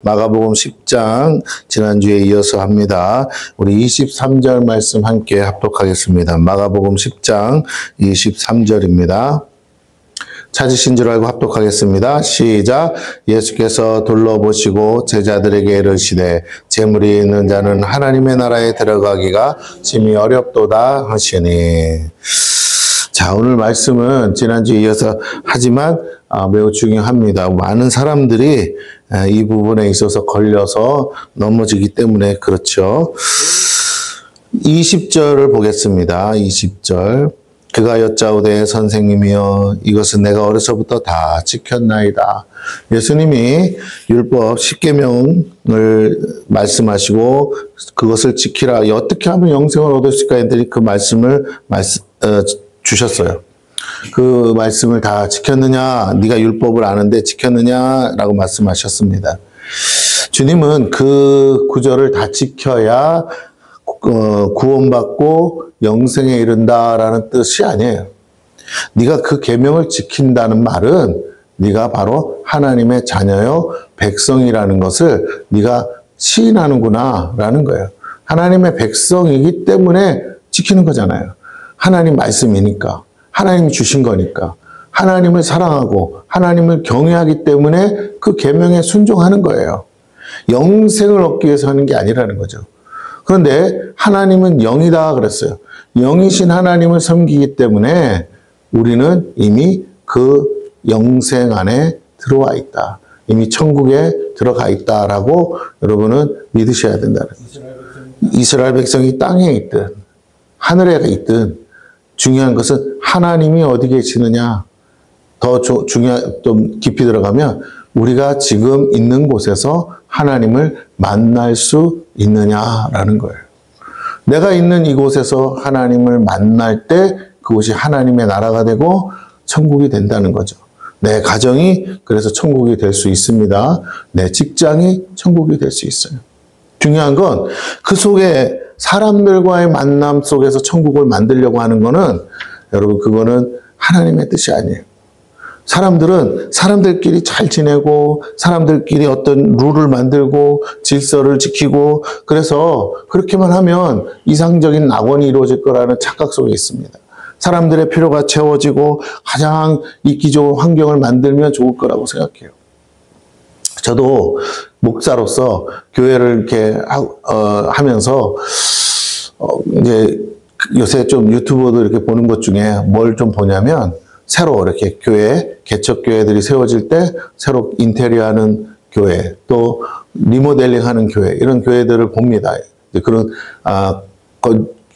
마가복음 10장 지난주에 이어서 합니다. 우리 23절 말씀 함께 합독하겠습니다. 마가복음 10장 23절입니다. 찾으신 줄 알고 합독하겠습니다. 시작. 예수께서 둘러보시고 제자들에게 이르시되 재물이 있는 자는 하나님의 나라에 들어가기가 심히 어렵도다 하시니. 자, 오늘 말씀은 지난주에 이어서 하지만 매우 중요합니다. 많은 사람들이 이 부분에 있어서 걸려서 넘어지기 때문에 그렇죠. 20절을 보겠습니다. 20절. 그가 여짜오되 선생님이여 이것은 내가 어려서부터 다 지켰나이다. 예수님이 율법 10계명을 말씀하시고 그것을 지키라. 어떻게 하면 영생을 얻을 수 있을까 했더니 그 말씀을 주셨어요. 그 말씀을 다 지켰느냐? 네가 율법을 아는데 지켰느냐라고 말씀하셨습니다. 주님은 그 구절을 다 지켜야 구원받고 영생에 이른다라는 뜻이 아니에요. 네가 그 계명을 지킨다는 말은 네가 바로 하나님의 자녀요 백성이라는 것을 네가 시인하는구나라는 거예요. 하나님의 백성이기 때문에 지키는 거잖아요. 하나님 말씀이니까, 하나님이 주신 거니까, 하나님을 사랑하고 하나님을 경외하기 때문에 그 계명에 순종하는 거예요. 영생을 얻기 위해서 하는 게 아니라는 거죠. 그런데 하나님은 영이다 그랬어요. 영이신 하나님을 섬기기 때문에 우리는 이미 그 영생 안에 들어와 있다. 이미 천국에 들어가 있다라고 여러분은 믿으셔야 된다는 거죠. 이스라엘 백성이 땅에 있든 하늘에 있든 중요한 것은 하나님이 어디 계시느냐. 더 좀 깊이 들어가면 우리가 지금 있는 곳에서 하나님을 만날 수 있느냐라는 거예요. 내가 있는 이곳에서 하나님을 만날 때 그곳이 하나님의 나라가 되고 천국이 된다는 거죠. 내 가정이 그래서 천국이 될 수 있습니다. 내 직장이 천국이 될 수 있어요. 중요한 건 그 속에 사람들과의 만남 속에서 천국을 만들려고 하는 거는 여러분 그거는 하나님의 뜻이 아니에요. 사람들은 사람들끼리 잘 지내고 사람들끼리 어떤 룰을 만들고 질서를 지키고 그래서 그렇게만 하면 이상적인 낙원이 이루어질 거라는 착각 속에 있습니다. 사람들의 필요가 채워지고 가장 있기 좋은 환경을 만들면 좋을 거라고 생각해요. 저도 목사로서 교회를 이렇게 하면서 이제 요새 좀 유튜브도 이렇게 보는 것 중에 뭘 좀 보냐면 새로 이렇게 교회, 개척교회들이 세워질 때 새로 인테리어하는 교회, 또 리모델링하는 교회, 이런 교회들을 봅니다. 그런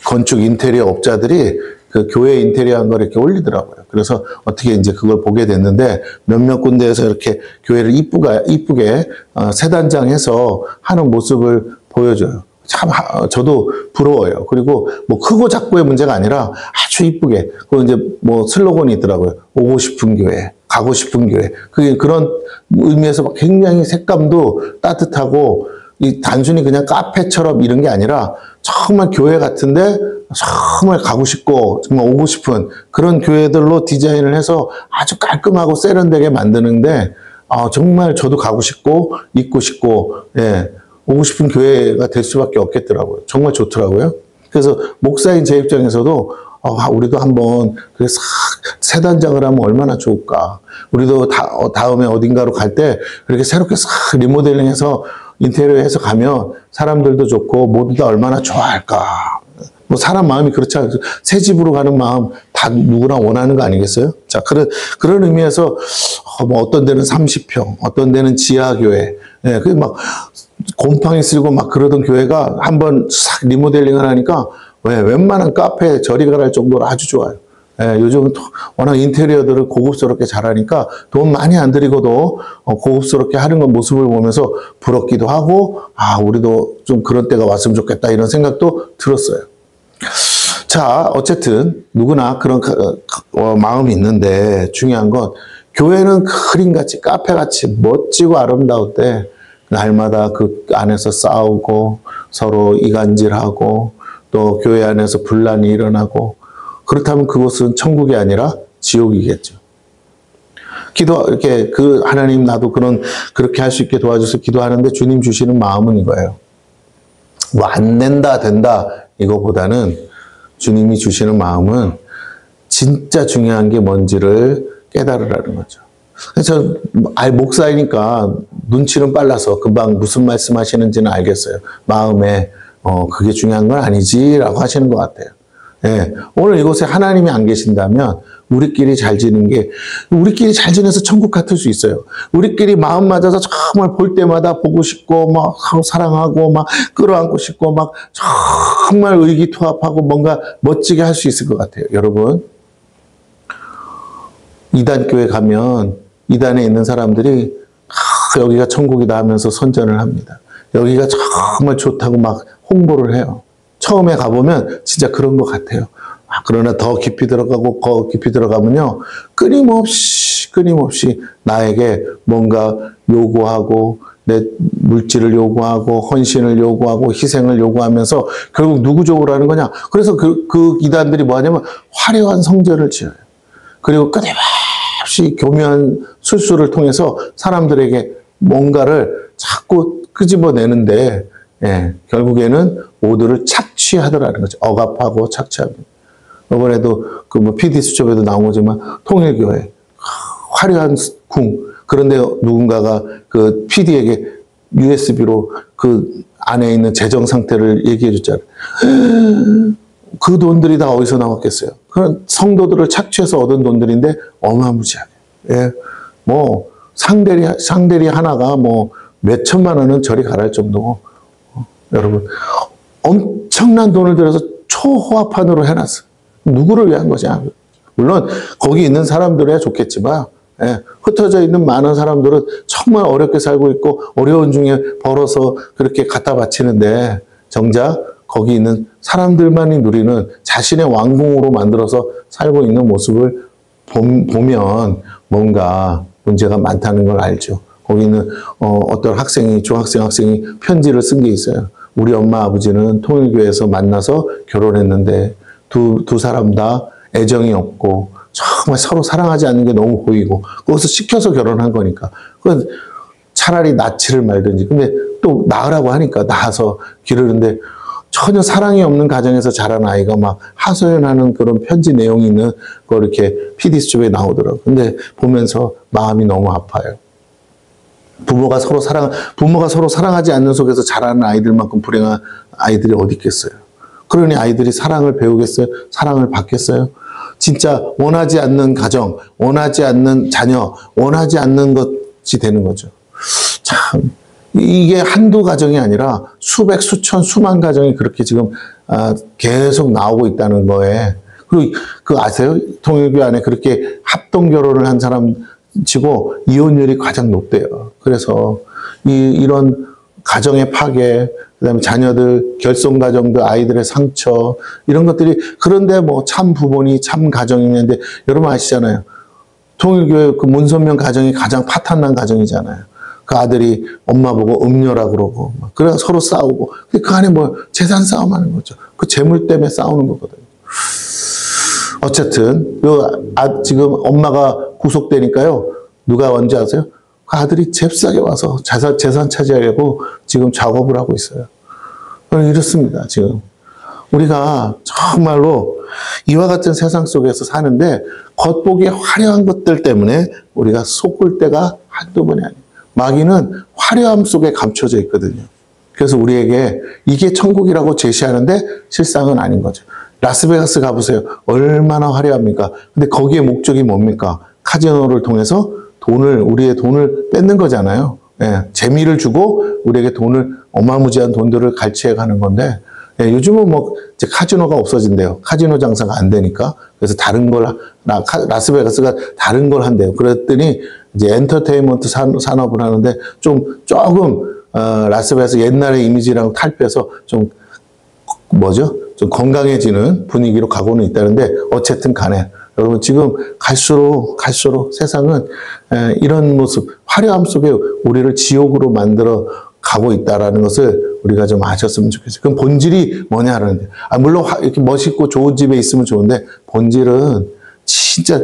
건축 인테리어 업자들이 그 교회 인테리어한 걸 이렇게 올리더라고요. 그래서 어떻게 이제 그걸 보게 됐는데 몇몇 군데에서 이렇게 교회를 이쁘게 세단장해서 하는 모습을 보여줘요. 참 저도 부러워요. 그리고 뭐 크고 작고의 문제가 아니라 아주 이쁘게 그 이제 뭐 슬로건이 있더라고요. 오고 싶은 교회, 가고 싶은 교회. 그게 그런 의미에서 굉장히 색감도 따뜻하고 단순히 그냥 카페처럼 이런 게 아니라 정말 교회 같은데 정말 가고 싶고 정말 오고 싶은 그런 교회들로 디자인을 해서 아주 깔끔하고 세련되게 만드는데 정말 저도 가고 싶고 있고 싶고 오고 싶은 교회가 될 수밖에 없겠더라고요. 정말 좋더라고요. 그래서 목사인 제 입장에서도 우리도 한번 싹 세단장을 하면 얼마나 좋을까. 우리도 다음에 어딘가로 갈 때 그렇게 새롭게 싹 리모델링해서 인테리어해서 가면 사람들도 좋고 모두 다 얼마나 좋아할까. 뭐 사람 마음이 그렇지 않아요. 새 집으로 가는 마음 다 누구나 원하는 거 아니겠어요? 자, 그런 의미에서 뭐 어떤 데는 30평, 어떤 데는 지하교회, 그 막 곰팡이 쓸고 막 그러던 교회가 한번 싹 리모델링을 하니까 웬만한 카페 저리 가랄 정도로 아주 좋아요. 요즘은 워낙 인테리어들을 고급스럽게 잘하니까 돈 많이 안 들이고도 고급스럽게 하는 건 모습을 보면서 부럽기도 하고 우리도 좀 그런 때가 왔으면 좋겠다 이런 생각도 들었어요. 자, 어쨌든 누구나 그런 마음이 있는데 중요한 건 교회는 그림같이 카페같이 멋지고 아름다울 때 날마다 그 안에서 싸우고 서로 이간질하고 또 교회 안에서 분란이 일어나고 그렇다면 그곳은 천국이 아니라 지옥이겠죠. 이렇게 하나님 나도 그렇게 할 수 있게 도와줘서 기도하는데 주님 주시는 마음은 이거예요. 뭐 안 된다, 된다, 이거보다는 주님이 주시는 마음은 진짜 중요한 게 뭔지를 깨달으라는 거죠. 그래서 목사이니까 눈치는 빨라서 금방 무슨 말씀 하시는지는 알겠어요. 마음에 그게 중요한 건 아니지라고 하시는 것 같아요. 예, 오늘 이곳에 하나님이 안 계신다면 우리끼리 잘 지는 게 우리끼리 잘 지내서 천국 같을 수 있어요. 우리끼리 마음 맞아서 정말 볼 때마다 보고 싶고 막 서로 사랑하고 막 끌어안고 싶고 막 정말 의기투합하고 뭔가 멋지게 할 수 있을 것 같아요. 여러분, 이단교회 가면 이단에 있는 사람들이 여기가 천국이다 하면서 선전을 합니다. 여기가 정말 좋다고 막 홍보를 해요. 처음에 가보면 진짜 그런 것 같아요. 그러나 더 깊이 들어가고 더 깊이 들어가면요, 끊임없이 나에게 뭔가 요구하고 내 물질을 요구하고 헌신을 요구하고 희생을 요구하면서 결국 누구 쪽으로 하는 거냐. 그래서 그 이단들이 뭐 하냐면 화려한 성전을 지어요. 그리고 끊임없이 교묘한 술수를 통해서 사람들에게 뭔가를 자꾸 끄집어내는데, 예, 결국에는 모두를 착취하더라는 거죠. 억압하고 착취합니다. 이번에도 PD 수첩에도 나온 거지만 통일교회 화려한 궁. 그런데 누군가가 PD에게 USB로 안에 있는 재정 상태를 얘기해 줬잖아요. 그 돈들이 다 어디서 나왔겠어요? 그런 성도들을 착취해서 얻은 돈들인데 어마무지하게. 예. 뭐 상대리 하나가 뭐 몇 천만 원은 저리 가랄 정도고, 여러분, 엄청난 돈을 들여서 초호화판으로 해놨어. 누구를 위한 것이야? 물론 거기 있는 사람들이야 좋겠지만, 예, 흩어져 있는 많은 사람들은 정말 어렵게 살고 있고 어려운 중에 벌어서 그렇게 갖다 바치는데, 정작 거기 있는 사람들만이 누리는 자신의 왕궁으로 만들어서 살고 있는 모습을 보면 뭔가 문제가 많다는 걸 알죠. 거기는 어떤 중학생이 편지를 쓴 게 있어요. 우리 엄마 아버지는 통일교회에서 만나서 결혼했는데 두 사람 다 애정이 없고 정말 서로 사랑하지 않는 게 너무 보이고 거기서 시켜서 결혼한 거니까 차라리 낳지를 말든지. 근데 또 낳으라고 하니까 낳아서 기르는데 전혀 사랑이 없는 가정에서 자란 아이가 막 하소연하는 그런 편지 내용이 있는 거 이렇게 PD수첩에 나오더라고요. 근데 보면서 마음이 너무 아파요. 부모가 서로 사랑하지 않는 속에서 자라는 아이들만큼 불행한 아이들이 어디 있겠어요. 그러니 아이들이 사랑을 배우겠어요? 사랑을 받겠어요? 진짜 원하지 않는 가정, 원하지 않는 자녀, 원하지 않는 것이 되는 거죠. 참, 이게 한두 가정이 아니라 수백, 수천, 수만 가정이 그렇게 지금 계속 나오고 있다는 거에, 그리고 아세요? 통일교 안에 그렇게 합동 결혼을 한 사람 치고 이혼율이 가장 높대요. 그래서 이런 가정의 파괴, 그다음에 자녀들, 결손가정들, 아이들의 상처, 이런 것들이, 그런데 뭐 참 부모니 참 가정이 있는데, 여러분 아시잖아요. 통일교회 문선명 가정이 가장 파탄난 가정이잖아요. 그 아들이 엄마 보고 음녀라 그러고, 그래서 서로 싸우고, 그 안에 뭐 재산 싸움하는 거죠. 그 재물 때문에 싸우는 거거든요. 어쨌든 지금 엄마가 구속되니까요. 누가 언제 아세요? 그 아들이 잽싸게 와서 재산 차지하려고 지금 작업을 하고 있어요. 이렇습니다. 지금 우리가 정말로 이와 같은 세상 속에서 사는데 겉보기에 화려한 것들 때문에 우리가 속을 때가 한두 번이 아니에요. 마귀는 화려함 속에 감춰져 있거든요. 그래서 우리에게 이게 천국이라고 제시하는데 실상은 아닌 거죠. 라스베가스 가보세요. 얼마나 화려합니까? 근데 거기에 목적이 뭡니까? 카지노를 통해서 우리의 돈을 뺏는 거잖아요. 예, 재미를 주고 우리에게 어마무지한 돈들을 갈취해 가는 건데, 예, 요즘은 뭐 이제 카지노가 없어진대요. 카지노 장사가 안 되니까. 그래서 라스베가스가 다른 걸 한대요. 그랬더니 이제 엔터테인먼트 산업을 하는데 조금 라스베가스 옛날의 이미지랑 탈피해서 좀 건강해지는 분위기로 가고는 있다는데, 어쨌든 간에 여러분 지금 갈수록 세상은 이런 모습, 화려함 속에 우리를 지옥으로 만들어 가고 있다라는 것을 우리가 좀 아셨으면 좋겠어요. 그럼 본질이 뭐냐라는데, 물론 이렇게 멋있고 좋은 집에 있으면 좋은데 본질은 진짜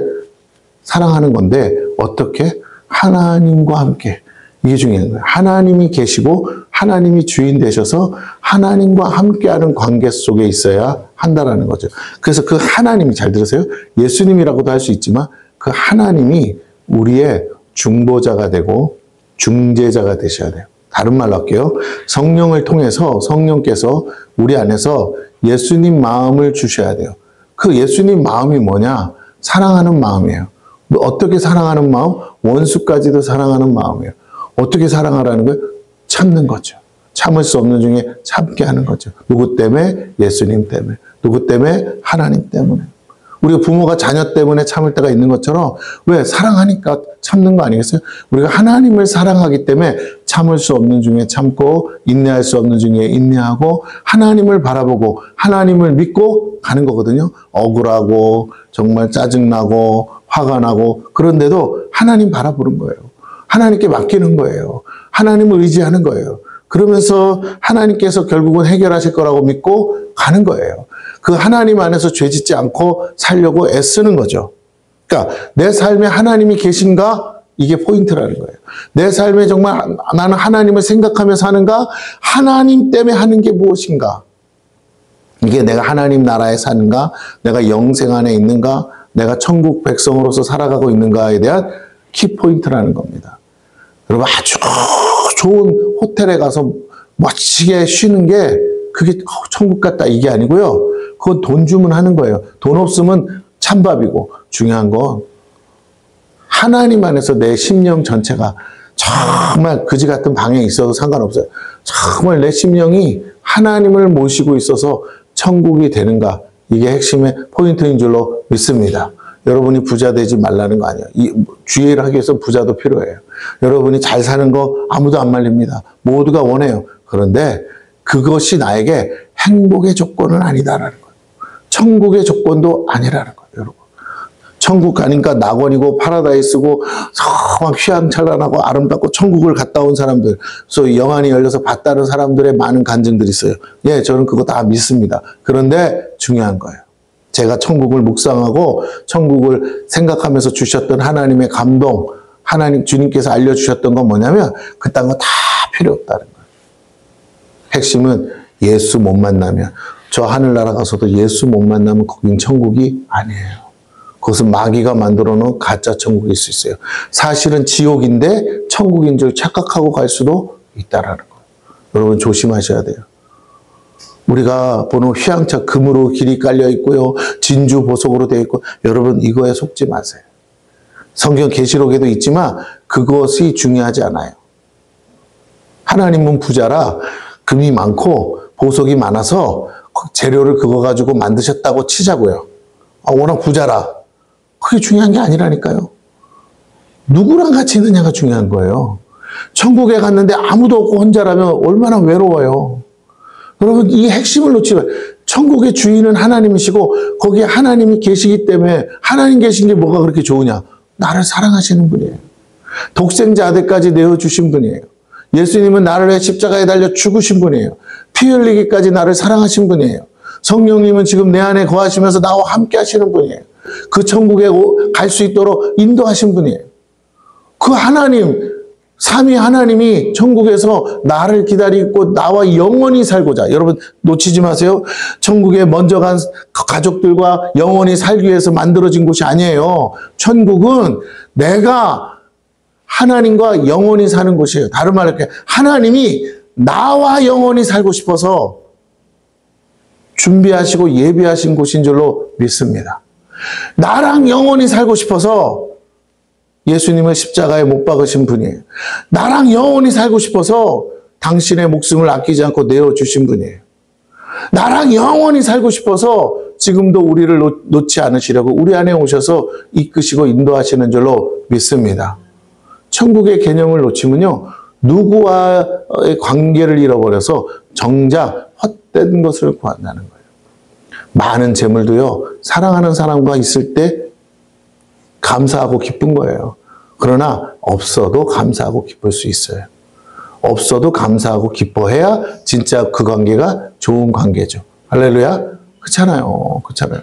사랑하는 건데 어떻게? 하나님과 함께. 이게 중요한 거예요. 하나님이 계시고 하나님이 주인 되셔서 하나님과 함께하는 관계 속에 있어야 한다라는 거죠. 그래서 그 하나님이, 잘 들으세요. 예수님이라고도 할 수 있지만 그 하나님이 우리의 중보자가 되고 중재자가 되셔야 돼요. 다른 말로 할게요. 성령을 통해서 성령께서 우리 안에서 예수님 마음을 주셔야 돼요. 그 예수님 마음이 뭐냐? 사랑하는 마음이에요. 어떻게 사랑하는 마음? 원수까지도 사랑하는 마음이에요. 어떻게 사랑하라는 거예요? 참는 거죠. 참을 수 없는 중에 참게 하는 거죠. 누구 때문에? 예수님 때문에. 누구 때문에? 하나님 때문에. 우리가 부모가 자녀 때문에 참을 때가 있는 것처럼, 왜? 사랑하니까 참는 거 아니겠어요? 우리가 하나님을 사랑하기 때문에 참을 수 없는 중에 참고, 인내할 수 없는 중에 인내하고, 하나님을 바라보고 하나님을 믿고 가는 거거든요. 억울하고 정말 짜증나고 화가 나고, 그런데도 하나님 바라보는 거예요. 하나님께 맡기는 거예요. 하나님을 의지하는 거예요. 그러면서 하나님께서 결국은 해결하실 거라고 믿고 가는 거예요. 그 하나님 안에서 죄짓지 않고 살려고 애쓰는 거죠. 그러니까 내 삶에 하나님이 계신가? 이게 포인트라는 거예요. 내 삶에 정말 나는 하나님을 생각하며 사는가? 하나님 때문에 하는 게 무엇인가? 이게 내가 하나님 나라에 사는가? 내가 영생 안에 있는가? 내가 천국 백성으로서 살아가고 있는가에 대한 키포인트라는 겁니다. 여러분, 아주 좋은 호텔에 가서 멋지게 쉬는 게 그게 천국 같다 이게 아니고요. 그건 돈 주면 하는 거예요. 돈 없으면 찬밥이고, 중요한 건 하나님 안에서 내 심령 전체가 정말 그지 같은 방에 있어도 상관없어요. 정말 내 심령이 하나님을 모시고 있어서 천국이 되는가, 이게 핵심의 포인트인 줄로 믿습니다. 여러분이 부자 되지 말라는 거 아니에요. 이 주의를 하기 위해서 부자도 필요해요. 여러분이 잘 사는 거 아무도 안 말립니다. 모두가 원해요. 그런데 그것이 나에게 행복의 조건은 아니다라는 거예요. 천국의 조건도 아니라는 거예요, 여러분. 천국 가니까 낙원이고 파라다이스고 막 휘황찬란하고 아름답고 천국을 갔다 온 사람들, 소위 영안이 열려서 봤다는 사람들의 많은 간증들이 있어요. 예, 저는 그거 다 믿습니다. 그런데 중요한 거예요. 제가 천국을 묵상하고 천국을 생각하면서 주셨던 하나님의 감동, 하나님 주님께서 알려주셨던 건 뭐냐면 그딴 거 다 필요 없다는 거예요. 핵심은 예수 못 만나면, 저 하늘나라 가서도 예수 못 만나면 거긴 천국이 아니에요. 그것은 마귀가 만들어 놓은 가짜 천국일 수 있어요. 사실은 지옥인데 천국인 줄 착각하고 갈 수도 있다라는 거예요. 여러분 조심하셔야 돼요. 우리가 보는 휘황찬 금으로 길이 깔려 있고요, 진주 보석으로 되어 있고, 여러분 이거에 속지 마세요. 성경 계시록에도 있지만 그것이 중요하지 않아요. 하나님은 부자라 금이 많고 보석이 많아서 재료를 그거 가지고 만드셨다고 치자고요. 워낙 부자라. 그게 중요한 게 아니라니까요. 누구랑 같이 있느냐가 중요한 거예요. 천국에 갔는데 아무도 없고 혼자라면 얼마나 외로워요. 여러분, 이 핵심을 놓지 마세요. 천국의 주인은 하나님이시고 거기에 하나님이 계시기 때문에, 하나님 계신 게 뭐가 그렇게 좋으냐? 나를 사랑하시는 분이에요. 독생자 아들까지 내어주신 분이에요. 예수님은 나를 위해 십자가에 달려 죽으신 분이에요. 피 흘리기까지 나를 사랑하신 분이에요. 성령님은 지금 내 안에 거하시면서 나와 함께 하시는 분이에요. 그 천국에 갈 수 있도록 인도하신 분이에요. 그 하나님, 삼위 하나님이 천국에서 나를 기다리고 나와 영원히 살고자, 여러분 놓치지 마세요. 천국에 먼저 간 가족들과 영원히 살기 위해서 만들어진 곳이 아니에요. 천국은 내가 하나님과 영원히 사는 곳이에요. 다른 말로 이렇게 하나님이 나와 영원히 살고 싶어서 준비하시고 예비하신 곳인 줄로 믿습니다. 나랑 영원히 살고 싶어서 예수님을 십자가에 못 박으신 분이에요. 나랑 영원히 살고 싶어서 당신의 목숨을 아끼지 않고 내어주신 분이에요. 나랑 영원히 살고 싶어서 지금도 우리를 놓지 않으시려고 우리 안에 오셔서 이끄시고 인도하시는 줄로 믿습니다. 천국의 개념을 놓치면요, 누구와의 관계를 잃어버려서 정작 헛된 것을 구한다는 거예요. 많은 재물도요, 사랑하는 사람과 있을 때 감사하고 기쁜 거예요. 그러나 없어도 감사하고 기쁠 수 있어요. 없어도 감사하고 기뻐해야 진짜 그 관계가 좋은 관계죠. 할렐루야? 그렇잖아요. 그렇잖아요.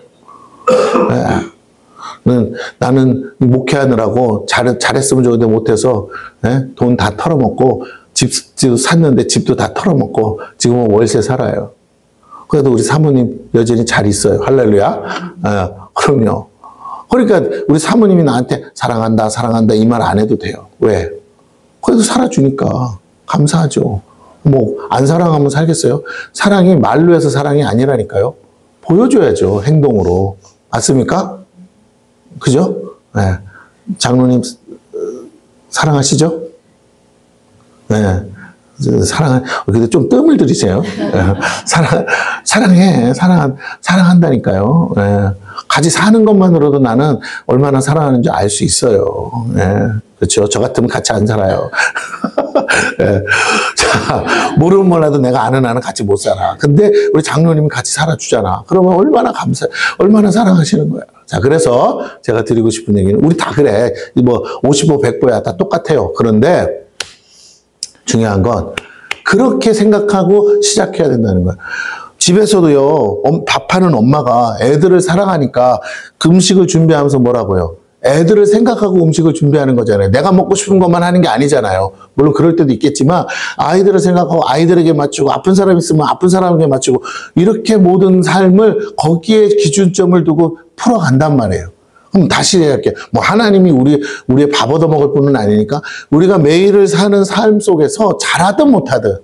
네. 나는 목회하느라고 잘했으면 좋은데 못해서 돈 다 털어먹고 집도 샀는데 집도 다 털어먹고 지금은 월세 살아요. 그래도 우리 사모님 여전히 잘 있어요. 할렐루야. 그럼요. 그러니까 우리 사모님이 나한테 사랑한다 사랑한다 이 말 안 해도 돼요. 왜? 그래도 살아주니까 감사하죠. 뭐 안 사랑하면 살겠어요? 사랑이 말로 해서 사랑이 아니라니까요. 보여줘야죠. 행동으로. 맞습니까? 그죠? 네. 장로님 사랑하시죠? 네. 근데 좀 뜸을 들이세요. 사랑한다니까요. 네. 같이 사는 것만으로도 나는 얼마나 사랑하는지 알 수 있어요. 네. 그렇죠. 저 같으면 같이 안 살아요. 네. 자, 모르면 몰라도 내가 아는 같이 못 살아. 근데 우리 장로님이 같이 살아주잖아. 그러면 얼마나 사랑하시는 거야. 자, 그래서 제가 드리고 싶은 얘기는 우리 다 그래. 뭐 55, 100보야 다 똑같아요. 그런데 중요한 건 그렇게 생각하고 시작해야 된다는 거야. 집에서도요, 밥하는 엄마가 애들을 사랑하니까 음식을 준비하면서 뭐라고요? 애들을 생각하고 음식을 준비하는 거잖아요. 내가 먹고 싶은 것만 하는 게 아니잖아요. 물론 그럴 때도 있겠지만 아이들을 생각하고 아이들에게 맞추고 아픈 사람 있으면 아픈 사람에게 맞추고 이렇게 모든 삶을 거기에 기준점을 두고 풀어간단 말이에요. 그럼 다시 얘기할게요. 뭐 하나님이 우리의 밥 얻어먹을 뿐은 아니니까 우리가 매일을 사는 삶 속에서 잘하든 못하든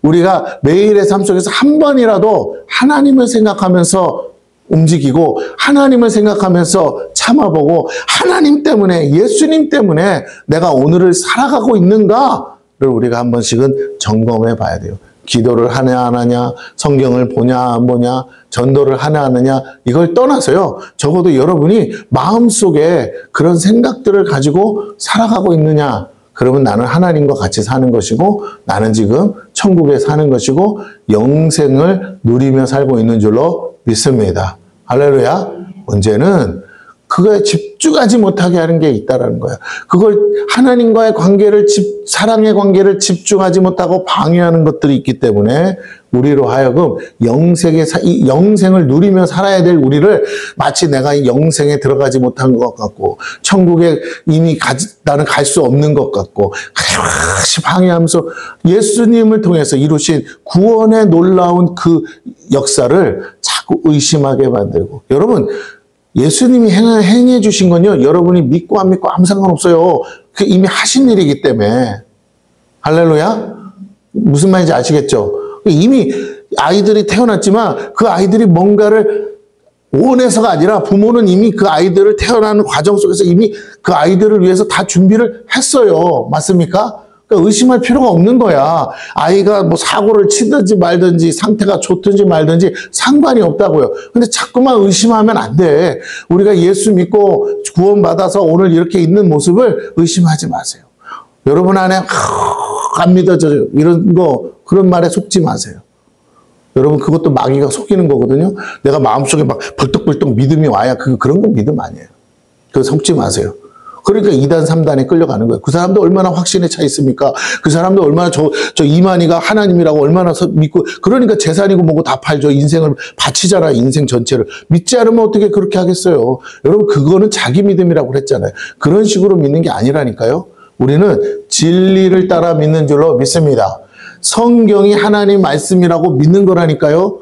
우리가 매일의 삶 속에서 한 번이라도 하나님을 생각하면서 움직이고 하나님을 생각하면서 참아보고 하나님 때문에 예수님 때문에 내가 오늘을 살아가고 있는가를 우리가 한 번씩은 점검해 봐야 돼요. 기도를 하냐 안 하냐, 성경을 보냐 안 보냐, 전도를 하냐 안 하냐 이걸 떠나서요. 적어도 여러분이 마음속에 그런 생각들을 가지고 살아가고 있느냐. 그러면 나는 하나님과 같이 사는 것이고 나는 지금 천국에 사는 것이고 영생을 누리며 살고 있는 줄로 믿습니다. 할렐루야. 문제는 그거에 집중하지 못하게 하는 게 있다라는 거예요. 그걸 하나님과의 관계를 사랑의 관계를 집중하지 못하고 방해하는 것들이 있기 때문에 우리로 하여금 영생을 누리며 살아야 될 우리를 마치 내가 영생에 들어가지 못한 것 같고 천국에 이미 나는 갈 수 없는 것 같고 같이 방해하면서 예수님을 통해서 이루신 구원의 놀라운 그 역사를 자꾸 의심하게 만들고 여러분 예수님이 행해 주신 건요. 여러분이 믿고 안 믿고 아무 상관없어요. 그 이미 하신 일이기 때문에. 할렐루야? 무슨 말인지 아시겠죠? 이미 아이들이 태어났지만 그 아이들이 뭔가를 원해서가 아니라 부모는 이미 그 아이들을 태어나는 과정 속에서 이미 그 아이들을 위해서 다 준비를 했어요. 맞습니까? 그러니까 의심할 필요가 없는 거야. 아이가 뭐 사고를 치든지 말든지 상태가 좋든지 말든지 상관이 없다고요. 근데 자꾸만 의심하면 안 돼. 우리가 예수 믿고 구원받아서 오늘 이렇게 있는 모습을 의심하지 마세요. 여러분 안에 안 믿어져요. 이런 거 그런 말에 속지 마세요. 여러분 그것도 마귀가 속이는 거거든요. 내가 마음속에 막 벌떡벌떡 믿음이 와야 그런 건 믿음 아니에요. 그거 속지 마세요. 그러니까 2단, 3단에 끌려가는 거예요. 그 사람도 얼마나 확신에 차 있습니까? 그 사람도 얼마나 저 이만희가 하나님이라고 얼마나 믿고, 그러니까 재산이고 뭐고 다 팔죠. 인생을 바치잖아요. 인생 전체를. 믿지 않으면 어떻게 그렇게 하겠어요? 여러분, 그거는 자기 믿음이라고 그랬잖아요. 그런 식으로 믿는 게 아니라니까요. 우리는 진리를 따라 믿는 줄로 믿습니다. 성경이 하나님 말씀이라고 믿는 거라니까요.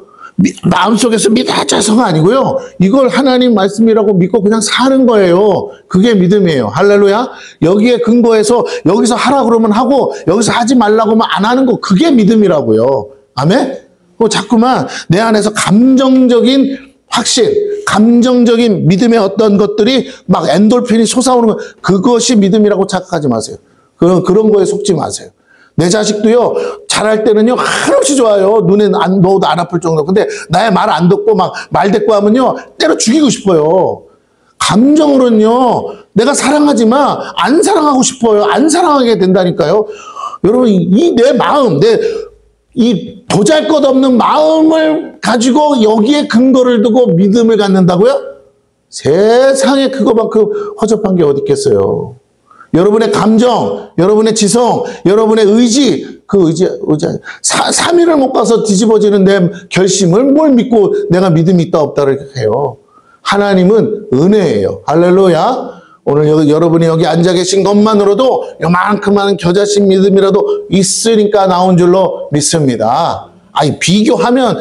마음속에서 믿어져서가 아니고요. 이걸 하나님 말씀이라고 믿고 그냥 사는 거예요. 그게 믿음이에요. 할렐루야. 여기에 근거해서 여기서 하라 그러면 하고 여기서 하지 말라고 하면 안 하는 거 그게 믿음이라고요. 아멘? 자꾸만 내 안에서 감정적인 확신, 감정적인 믿음의 어떤 것들이 막 엔돌핀이 솟아오는 거 그것이 믿음이라고 착각하지 마세요. 그런 거에 속지 마세요. 내 자식도요, 잘할 때는요, 한없이 좋아요. 눈에 넣어도 안 아플 정도. 근데 나의 말 안 듣고 막 말대꾸 하면요, 때려 죽이고 싶어요. 감정으로는요, 내가 사랑하지만 안 사랑하고 싶어요. 안 사랑하게 된다니까요. 여러분, 이 내 마음, 이 보잘것없는 마음을 가지고 여기에 근거를 두고 믿음을 갖는다고요? 세상에 그거만큼 허접한 게 어디 있겠어요. 여러분의 감정, 여러분의 지성, 여러분의 의지, 그 의지, 3일을 못 가서 뒤집어지는 내 결심을 뭘 믿고 내가 믿음이 있다 없다를 해요. 하나님은 은혜예요. 할렐루야. 오늘 여러분이 여기 앉아 계신 것만으로도 요만큼만 겨자씨 믿음이라도 있으니까 나온 줄로 믿습니다. 아니, 비교하면,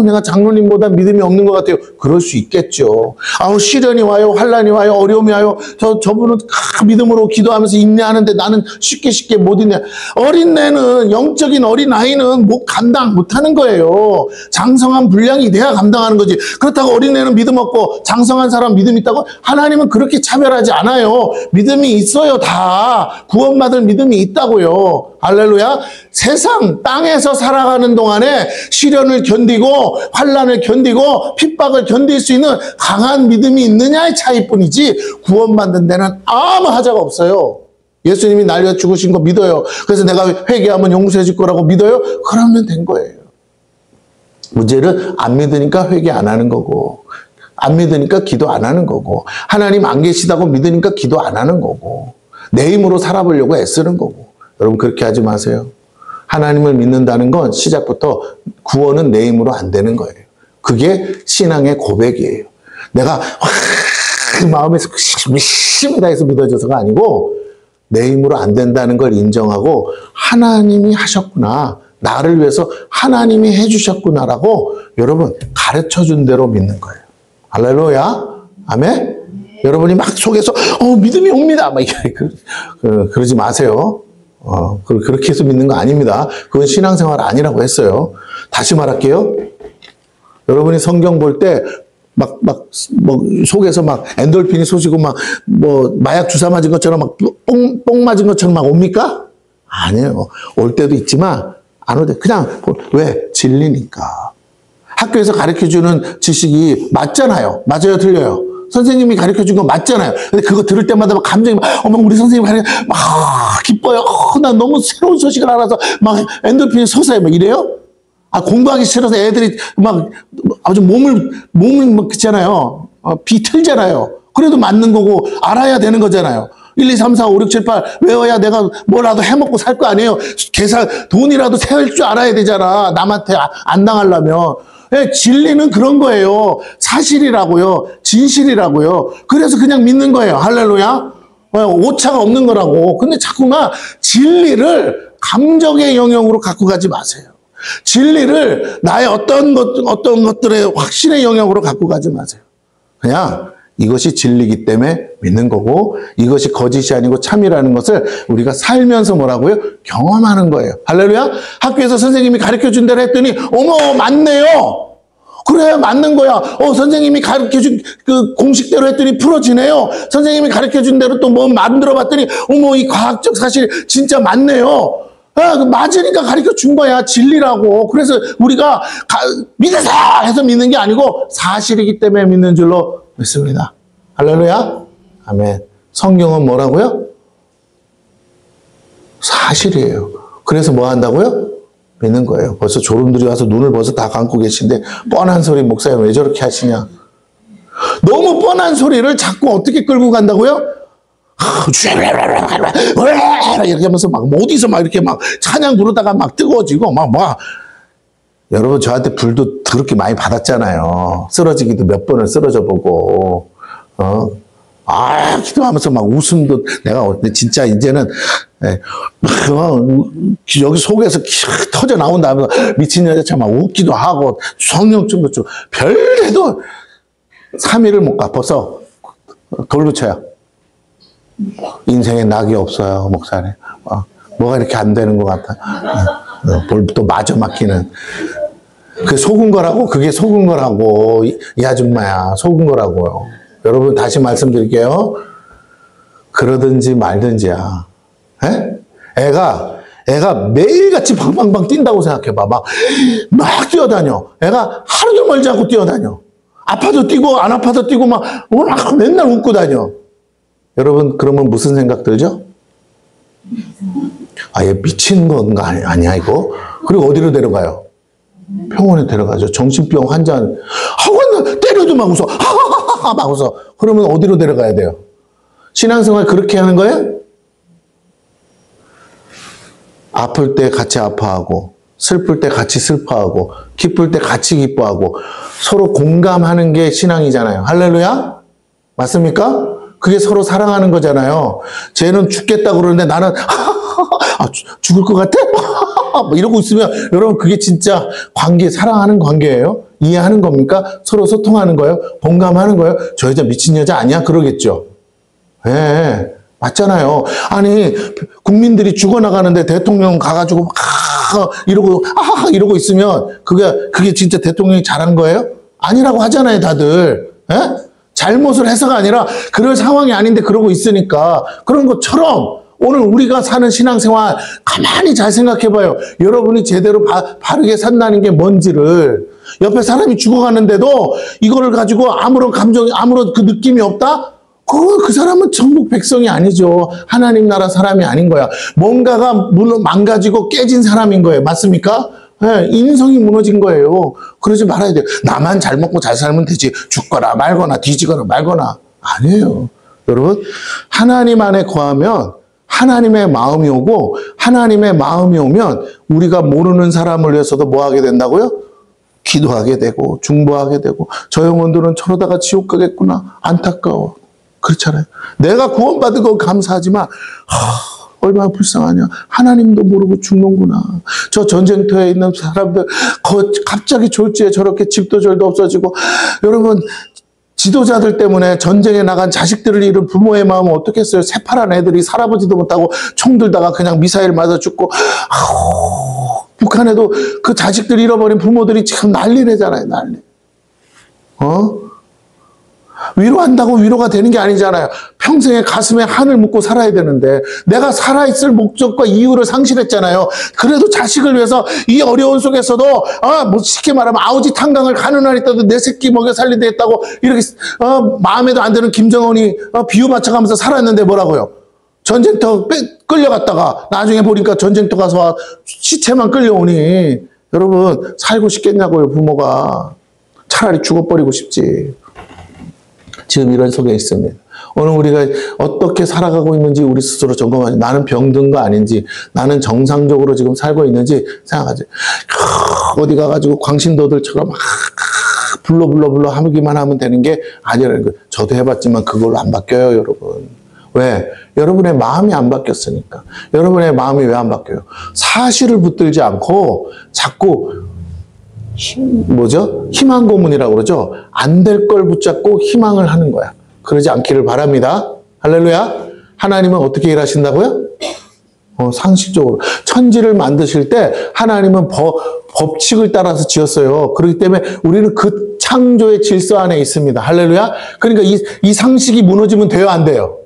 내가 장로님보다 믿음이 없는 것 같아요. 그럴 수 있겠죠. 시련이 와요, 환란이 와요, 어려움이 와요. 저분은 믿음으로 기도하면서 인내하는데 나는 쉽게 못 인내. 어린애는, 영적인 어린아이는 감당 못하는 거예요. 장성한 분량이 돼야 감당하는 거지. 그렇다고 어린애는 믿음 없고 장성한 사람 믿음 있다고? 하나님은 그렇게 차별하지 않아요. 믿음이 있어요, 다. 구원받을 믿음이 있다고요. 할렐루야. 세상 땅에서 살아가는 동안에 시련을 견디고 환란을 견디고 핍박을 견딜 수 있는 강한 믿음이 있느냐의 차이뿐이지 구원받는 데는 아무 하자가 없어요. 예수님이 날려 죽으신 거 믿어요. 그래서 내가 회개하면 용서해 줄 거라고 믿어요. 그러면 된 거예요. 문제는 안 믿으니까 회개 안 하는 거고, 안 믿으니까 기도 안 하는 거고, 하나님 안 계시다고 믿으니까 기도 안 하는 거고, 내 힘으로 살아보려고 애쓰는 거고. 여러분, 그렇게 하지 마세요. 하나님을 믿는다는 건 시작부터 구원은 내 힘으로 안 되는 거예요. 그게 신앙의 고백이에요. 내가 마음에서 열심히 다해서 믿어져서가 아니고 내 힘으로 안 된다는 걸 인정하고 하나님이 하셨구나, 나를 위해서 하나님이 해주셨구나라고 여러분 가르쳐준 대로 믿는 거예요. 할렐루야. 아멘. 여러분이 막 속에서 믿음이 옵니다 막 그러지 마세요. 그렇게 해서 믿는 거 아닙니다. 그건 신앙생활 아니라고 했어요. 다시 말할게요. 여러분이 성경 볼 때 속에서 엔돌핀이 솟이고 마약 주사 맞은 것처럼 뽕 맞은 것처럼 옵니까? 아니에요. 올 때도 있지만 안 올 때 그냥 왜? 진리니까. 학교에서 가르쳐주는 지식이 맞잖아요. 맞아요, 틀려요? 선생님이 가르쳐준 거 맞잖아요. 근데 그거 들을 때마다 감정이 우리 선생님이 기뻐요. 난 너무 새로운 소식을 알아서 엔돌핀이 솟아요. 이래요? 공부하기 싫어서 애들이 아주 몸을 그렇잖아요. 비틀잖아요. 그래도 맞는 거고 알아야 되는 거잖아요. 1, 2, 3, 4, 5, 6, 7, 8 외워야 내가 뭐라도 해먹고 살 거 아니에요. 돈이라도 세울 줄 알아야 되잖아. 남한테 안 당하려면. 진리는 그런 거예요. 사실이라고요. 진실이라고요. 그래서 그냥 믿는 거예요. 할렐루야. 오차가 없는 거라고. 근데 자꾸만 진리를 감정의 영역으로 갖고 가지 마세요. 진리를 나의 어떤 것들의 확신의 영역으로 갖고 가지 마세요. 그냥 이것이 진리이기 때문에 믿는 거고, 이것이 거짓이 아니고 참이라는 것을 우리가 살면서 뭐라고요? 경험하는 거예요. 할렐루야. 학교에서 선생님이 가르쳐준 대로 했더니 맞네요. 그래, 맞는 거야. 선생님이 가르쳐준 그 공식대로 했더니 풀어지네요. 선생님이 가르쳐준 대로 또 만들어 봤더니 이 과학적 사실 진짜 맞네요. 맞으니까 가르쳐 준 거야. 진리라고. 그래서 우리가 믿으세요 해서 믿는 게 아니고 사실이기 때문에 믿는 줄로 믿습니다. 할렐루야. 아멘. 성경은 뭐라고요? 사실이에요. 그래서 뭐 한다고요? 믿는 거예요. 벌써 졸음들이 와서 눈을 벌써 다 감고 계신데 뻔한 소리 목사님 왜 저렇게 하시냐? 너무 뻔한 소리를 자꾸 어떻게 끌고 간다고요? 이렇게 하면서 어디서 이렇게 찬양 부르다가 뜨거워지고 여러분 저한테 불도 그렇게 많이 받았잖아요. 쓰러지기도 몇 번을 쓰러져 보고 기도하면서 웃음도 내가 진짜 이제는 여기 속에서 터져 나온다면서 미친 여자처럼 웃기도 하고 성령증도 좀 별데도 3일을 못 갚아서 돌부쳐요. 인생에 낙이 없어요, 목사님. 뭐가 이렇게 안 되는 것 같아. 또 마저 막히는. 그게 속은 거라고, 이 아줌마야. 속은 거라고요. 여러분, 다시 말씀드릴게요. 그러든지 말든지야. 애가 매일같이 방방방 뛴다고 생각해봐. 막 뛰어다녀. 애가 하루도 멀지 않고 뛰어다녀. 아파도 뛰고, 안 아파도 뛰고, 맨날 웃고 다녀. 여러분, 그러면 무슨 생각 들죠? 얘 미친 건가 아니야, 이거? 그리고 어디로 데려가요? 병원에 데려가죠. 정신병 환자. 때려도 막 웃어. 막 웃어. 그러면 어디로 데려가야 돼요? 신앙생활 그렇게 하는 거예요? 아플 때 같이 아파하고, 슬플 때 같이 슬퍼하고 기쁠 때 같이 기뻐하고 서로 공감하는 게 신앙이잖아요. 할렐루야? 맞습니까? 그게 서로 사랑하는 거잖아요. 쟤는 죽겠다 그러는데 나는 죽을 것 같아? 뭐 이러고 있으면 여러분 그게 진짜 관계, 사랑하는 관계예요? 이해하는 겁니까? 서로 소통하는 거예요? 공감하는 거예요? 저 여자 미친 여자 아니야? 그러겠죠. 예, 맞잖아요. 아니 국민들이 죽어나가는데 대통령 가가지고 이러고 있으면 그게 진짜 대통령이 잘한 거예요? 아니라고 하잖아요, 다들. 예? 잘못을 해서가 아니라 그럴 상황이 아닌데 그러고 있으니까 그런 것처럼 오늘 우리가 사는 신앙생활 가만히 잘 생각해봐요. 여러분이 제대로 바르게 산다는 게 뭔지를. 옆에 사람이 죽어가는데도 이거를 가지고 아무런 감정이, 아무런 그 느낌이 없다? 그 사람은 천국 백성이 아니죠. 하나님 나라 사람이 아닌 거야. 뭔가가 망가지고 깨진 사람인 거예요. 맞습니까? 네, 인성이 무너진 거예요. 그러지 말아야 돼요. 나만 잘 먹고 잘 살면 되지. 죽거나 말거나 뒤지거나 말거나. 아니에요. 여러분, 하나님 안에 거하면 하나님의 마음이 오고 하나님의 마음이 오면 우리가 모르는 사람을 위해서도 뭐 하게 된다고요? 기도하게 되고 중보하게 되고 저 영혼들은 저러다가 지옥 가겠구나. 안타까워. 그렇잖아요. 내가 구원받은 건 감사하지만 얼마나 불쌍하냐. 하나님도 모르고 죽는구나. 저 전쟁터에 있는 사람들 갑자기 졸지에 저렇게 집도 절도 없어지고 여러분 지도자들 때문에 전쟁에 나간 자식들을 잃은 부모의 마음은 어떻겠어요. 새파란 애들이 살아보지도 못하고 총 들다가 그냥 미사일 맞아 죽고 북한에도 그 자식들 잃어버린 부모들이 참 난리내잖아요. 난리. 위로한다고 위로가 되는 게 아니잖아요. 평생에 가슴에 한을 묻고 살아야 되는데 내가 살아있을 목적과 이유를 상실했잖아요. 그래도 자식을 위해서 이 어려운 속에서도 뭐 쉽게 말하면 아우지 탄강을 가는 날 있다도 내 새끼 먹여 살리다 했다고 이렇게 마음에도 안 드는 김정은이 비유 맞춰가면서 살았는데 뭐라고요? 전쟁터 끌려갔다가 나중에 보니까 전쟁터 가서 시체만 끌려오니 여러분 살고 싶겠냐고요. 부모가 차라리 죽어버리고 싶지. 지금 이런 속에 있습니다. 오늘 우리가 어떻게 살아가고 있는지 우리 스스로 점검하지. 나는 병든 거 아닌지, 나는 정상적으로 지금 살고 있는지 생각하지. 어디 가가지고 광신도들처럼 불러 하기만 하면 되는 게 아니라는 거예요. 저도 해봤지만 그걸로 안 바뀌어요, 여러분. 왜? 여러분의 마음이 안 바뀌었으니까. 여러분의 마음이 왜 안 바뀌어요? 사실을 붙들지 않고 자꾸 희망 고문이라고 그러죠. 안 될 걸 붙잡고 희망을 하는 거야. 그러지 않기를 바랍니다. 할렐루야. 하나님은 어떻게 일하신다고요? 상식적으로. 천지를 만드실 때 하나님은 법칙을 따라서 지었어요. 그렇기 때문에 우리는 그 창조의 질서 안에 있습니다. 할렐루야. 그러니까 이 상식이 무너지면 돼요, 안 돼요?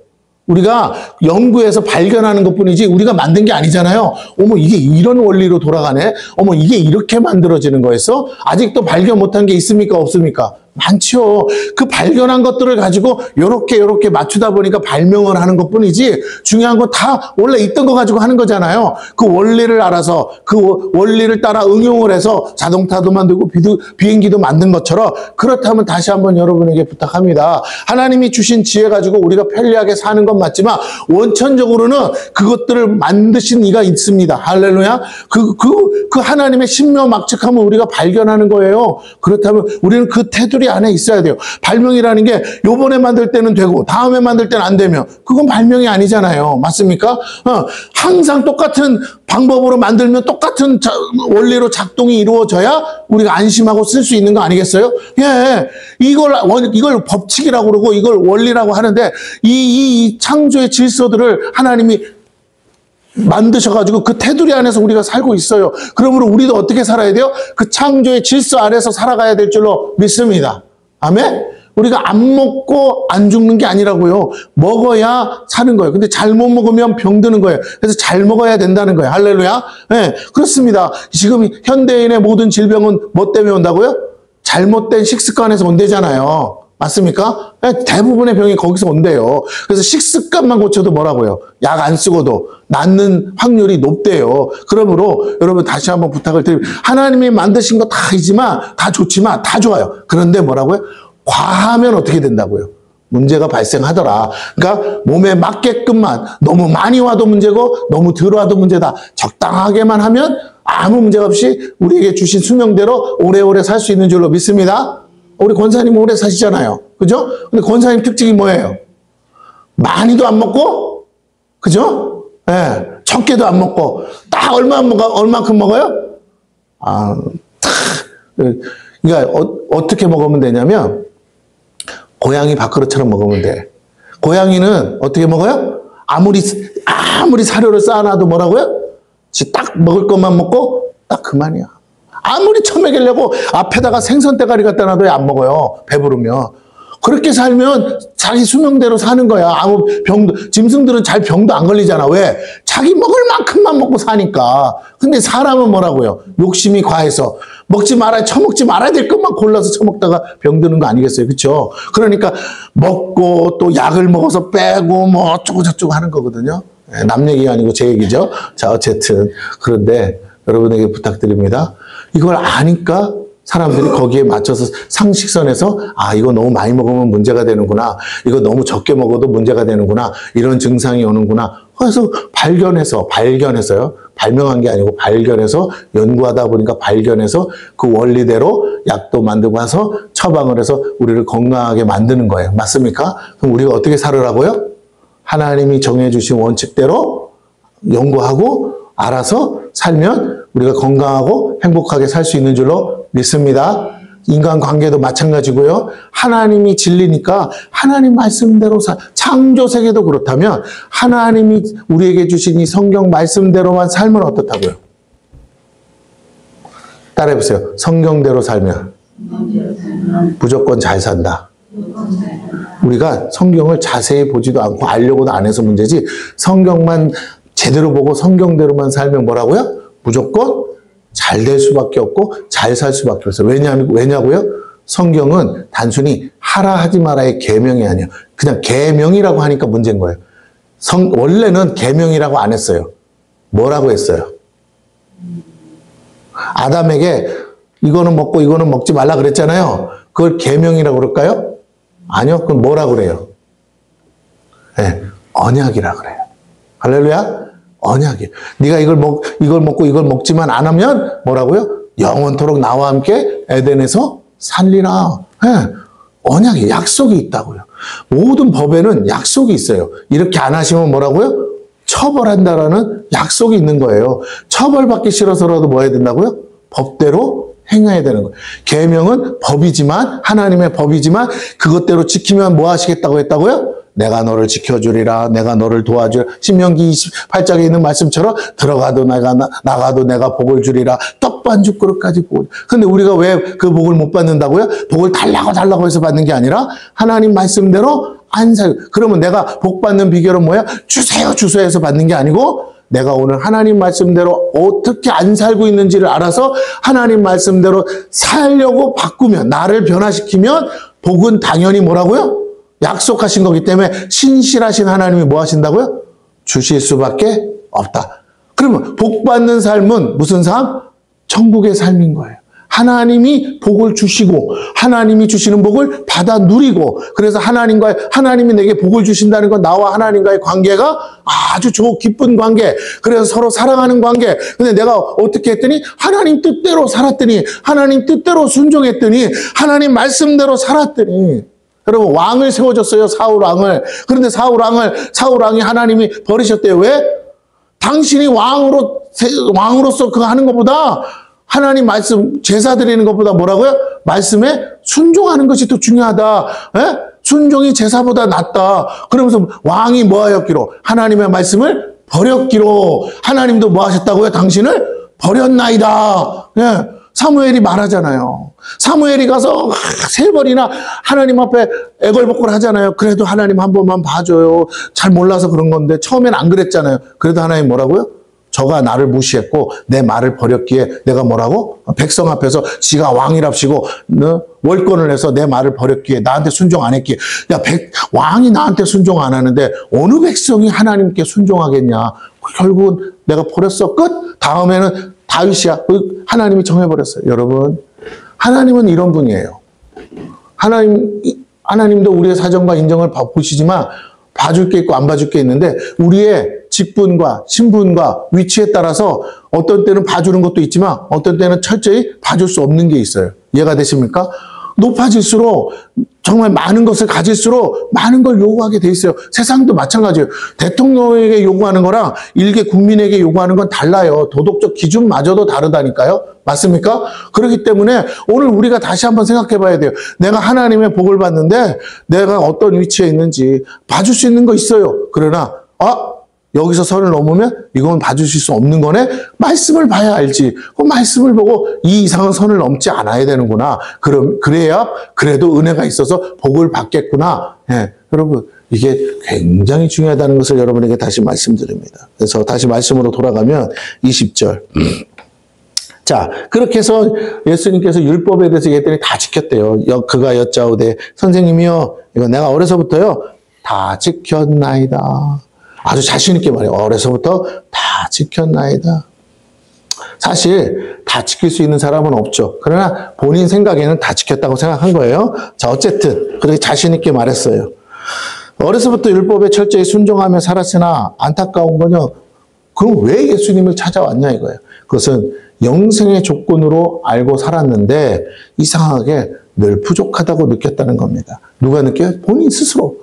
우리가 연구해서 발견하는 것뿐이지 우리가 만든 게 아니잖아요. 어머 이게 이런 원리로 돌아가네. 어머 이게 이렇게 만들어지는 거였어? 아직도 발견 못한 게 있습니까? 없습니까? 많죠. 그 발견한 것들을 가지고 요렇게 맞추다 보니까 발명을 하는 것뿐이지 중요한 건 다 원래 있던 거 가지고 하는 거잖아요. 그 원리를 알아서 그 원리를 따라 응용을 해서 자동차도 만들고 비행기도 만든 것처럼 그렇다면 다시 한번 여러분에게 부탁합니다. 하나님이 주신 지혜 가지고 우리가 편리하게 사는 건 맞지만 원천적으로는 그것들을 만드신 이가 있습니다. 할렐루야. 그 하나님의 신묘막측함을 우리가 발견하는 거예요. 그렇다면 우리는 그 테두리 안에 있어야 돼요. 발명이라는 게 요번에 만들 때는 되고 다음에 만들 때는 안 되면 그건 발명이 아니잖아요. 맞습니까? 항상 똑같은 방법으로 만들면 똑같은 원리로 작동이 이루어져야 우리가 안심하고 쓸 수 있는 거 아니겠어요? 예, 이걸 법칙이라고 그러고 이걸 원리라고 하는데 이 창조의 질서들을 하나님이 만드셔가지고 그 테두리 안에서 우리가 살고 있어요. 그러므로 우리도 어떻게 살아야 돼요? 그 창조의 질서 안에서 살아가야 될 줄로 믿습니다. 아멘? 우리가 안 먹고 안 죽는 게 아니라고요. 먹어야 사는 거예요. 근데 잘못 먹으면 병드는 거예요. 그래서 잘 먹어야 된다는 거예요. 할렐루야. 네, 그렇습니다. 지금 현대인의 모든 질병은 뭐 때문에 온다고요? 잘못된 식습관에서 온대잖아요. 맞습니까? 네, 대부분의 병이 거기서 온대요. 그래서 식습관만 고쳐도 뭐라고요? 약 안 쓰고도 낫는 확률이 높대요. 그러므로 여러분 다시 한번 부탁을 드립니다. 하나님이 만드신 거 다이지만 다 좋지만 다 좋아요. 그런데 뭐라고요? 과하면 어떻게 된다고요? 문제가 발생하더라. 그러니까 몸에 맞게끔만 너무 많이 와도 문제고 너무 덜 와도 문제다. 적당하게만 하면 아무 문제가 없이 우리에게 주신 수명대로 오래오래 살 수 있는 줄로 믿습니다. 우리 권사님 오래 사시잖아요. 그죠? 근데 권사님 특징이 뭐예요? 많이도 안 먹고, 그죠? 예, 적게도 안 먹고, 딱 얼만큼 먹어요? 그러니까 어떻게 먹으면 되냐면, 고양이 밥그릇처럼 먹으면 돼. 고양이는 어떻게 먹어요? 아무리 사료를 쌓아놔도 뭐라고요? 딱 먹을 것만 먹고 딱 그만이야. 아무리 처먹이려고 앞에다가 생선 대가리 갖다 놔도 안 먹어요. 배부르면. 그렇게 살면 자기 수명대로 사는 거야. 아무 짐승들은 잘 병도 안 걸리잖아. 왜? 자기 먹을 만큼만 먹고 사니까. 근데 사람은 뭐라고요? 욕심이 과해서 처먹지 말아야 될 것만 골라서 처먹다가 병드는 거 아니겠어요? 그렇죠? 그러니까 먹고 또 약을 먹어서 빼고 뭐 어쩌고 저쩌고 하는 거거든요. 남 얘기가 아니고 제 얘기죠. 자, 어쨌든 그런데 여러분에게 부탁드립니다. 이걸 아니까 사람들이 거기에 맞춰서 상식선에서 이거 너무 많이 먹으면 문제가 되는구나. 이거 너무 적게 먹어도 문제가 되는구나. 이런 증상이 오는구나. 그래서 발견해서요. 발명한 게 아니고 발견해서 연구하다 보니까 발견해서 그 원리대로 약도 만들고 와서 처방을 해서 우리를 건강하게 만드는 거예요. 맞습니까? 그럼 우리가 어떻게 살으라고요? 하나님이 정해주신 원칙대로 연구하고 알아서 살면 우리가 건강하고 행복하게 살 수 있는 줄로 믿습니다. 인간관계도 마찬가지고요. 하나님이 진리니까 하나님 말씀대로 창조세계도 그렇다면 하나님이 우리에게 주신 이 성경 말씀대로만 살면 어떻다고요? 따라해보세요. 성경대로 살면 무조건 잘 산다. 우리가 성경을 자세히 보지도 않고 알려고도 안 해서 문제지 성경만 제대로 보고 성경대로만 살면 뭐라고요? 무조건 잘 될 수밖에 없고 잘 살 수밖에 없어요. 왜냐고요? 성경은 단순히 하라 하지 마라의 계명이 아니에요. 그냥 계명이라고 하니까 문제인 거예요. 원래는 계명이라고 안 했어요. 뭐라고 했어요? 아담에게 이거는 먹고 이거는 먹지 말라 그랬잖아요. 그걸 계명이라고 그럴까요? 아니요. 그건 뭐라고 그래요? 네, 언약이라 그래요. 할렐루야? 언약이에요. 네가 이걸 먹고 이걸 먹지만 안 하면 뭐라고요? 영원토록 나와 함께 에덴에서 살리라. 네, 언약이 약속이 있다고요. 모든 법에는 약속이 있어요. 이렇게 안 하시면 뭐라고요? 처벌한다라는 약속이 있는 거예요. 처벌받기 싫어서라도 뭐 해야 된다고요? 법대로 행해야 되는 거예요. 계명은 법이지만 하나님의 법이지만 그것대로 지키면 뭐 하시겠다고 했다고요? 내가 너를 지켜주리라. 내가 너를 도와주리라. 신명기 28장에 있는 말씀처럼 들어가도 나가도 내가 복을 주리라. 떡반죽 그릇까지 복을. 근데 우리가 왜 그 복을 못 받는다고요? 복을 달라고 해서 받는 게 아니라 하나님 말씀대로 안 살. 그러면 내가 복 받는 비결은 뭐야? 주세요 해서 받는 게 아니고 내가 오늘 하나님 말씀대로 어떻게 안 살고 있는지를 알아서 하나님 말씀대로 살려고 바꾸면 나를 변화시키면 복은 당연히 뭐라고요? 약속하신 거기 때문에 신실하신 하나님이 뭐 하신다고요? 주실 수밖에 없다. 그러면 복 받는 삶은 무슨 삶? 천국의 삶인 거예요. 하나님이 복을 주시고 하나님이 주시는 복을 받아 누리고 그래서 하나님이 내게 복을 주신다는 건 나와 하나님과의 관계가 아주 기쁜 관계. 그래서 서로 사랑하는 관계. 근데 내가 어떻게 했더니 하나님 뜻대로 살았더니 하나님 뜻대로 순종했더니 하나님 말씀대로 살았더니 여러분 왕을 세워줬어요. 사울왕을. 그런데 사울왕이 하나님이 버리셨대요. 왜? 당신이 왕으로서 그거 하는 것보다 하나님 말씀 제사 드리는 것보다 뭐라고요? 말씀에 순종하는 것이 더 중요하다. 에? 순종이 제사보다 낫다. 그러면서 왕이 뭐 하였기로? 하나님의 말씀을 버렸기로. 하나님도 뭐 하셨다고요? 당신을 버렸나이다. 예. 사무엘이 말하잖아요. 사무엘이 가서 3번이나 하나님 앞에 애걸복걸 하잖아요. 그래도 하나님 한 번만 봐줘요. 잘 몰라서 그런 건데 처음엔 안 그랬잖아요. 그래도 하나님 뭐라고요? 저가 나를 무시했고 내 말을 버렸기에 내가 뭐라고? 백성 앞에서 지가 왕이랍시고 월권을 해서 내 말을 버렸기에 나한테 순종 안 했기에 왕이 나한테 순종 안 하는데 어느 백성이 하나님께 순종하겠냐. 결국은 내가 버렸어. 끝. 다음에는 다윗이야. 하나님이 정해버렸어요. 여러분 하나님은 이런 분이에요. 하나님도 우리의 사정과 인정을 보시지만 봐줄 게 있고 안 봐줄 게 있는데 우리의 직분과 신분과 위치에 따라서 어떤 때는 봐주는 것도 있지만 어떤 때는 철저히 봐줄 수 없는 게 있어요. 이해가 되십니까? 높아질수록 정말 많은 것을 가질수록 많은 걸 요구하게 돼 있어요. 세상도 마찬가지예요. 대통령에게 요구하는 거랑 일개 국민에게 요구하는 건 달라요. 도덕적 기준마저도 다르다니까요. 맞습니까? 그렇기 때문에 오늘 우리가 다시 한번 생각해 봐야 돼요. 내가 하나님의 복을 받는데 내가 어떤 위치에 있는지 봐줄 수 있는 거 있어요. 그러나 여기서 선을 넘으면 이건 봐주실 수 없는 거네? 말씀을 봐야 알지. 그 말씀을 보고 이 이상은 선을 넘지 않아야 되는구나. 그래야 그래도 은혜가 있어서 복을 받겠구나. 예, 여러분 이게 굉장히 중요하다는 것을 여러분에게 다시 말씀드립니다. 그래서 다시 말씀으로 돌아가면 20절. 자, 그렇게 해서 예수님께서 율법에 대해서 얘들이 다 지켰대요. 그가 여짜오되 선생님이요, 이거 내가 어려서부터요 다 지켰나이다. 아주 자신 있게 말해요. 어려서부터 다 지켰나이다. 사실 다 지킬 수 있는 사람은 없죠. 그러나 본인 생각에는 다 지켰다고 생각한 거예요. 자, 어쨌든 그렇게 자신 있게 말했어요. 어려서부터 율법에 철저히 순종하며 살았으나 안타까운 건요. 그럼 왜 예수님을 찾아왔냐 이거예요. 그것은 영생의 조건으로 알고 살았는데 이상하게 늘 부족하다고 느꼈다는 겁니다. 누가 느껴요? 본인 스스로.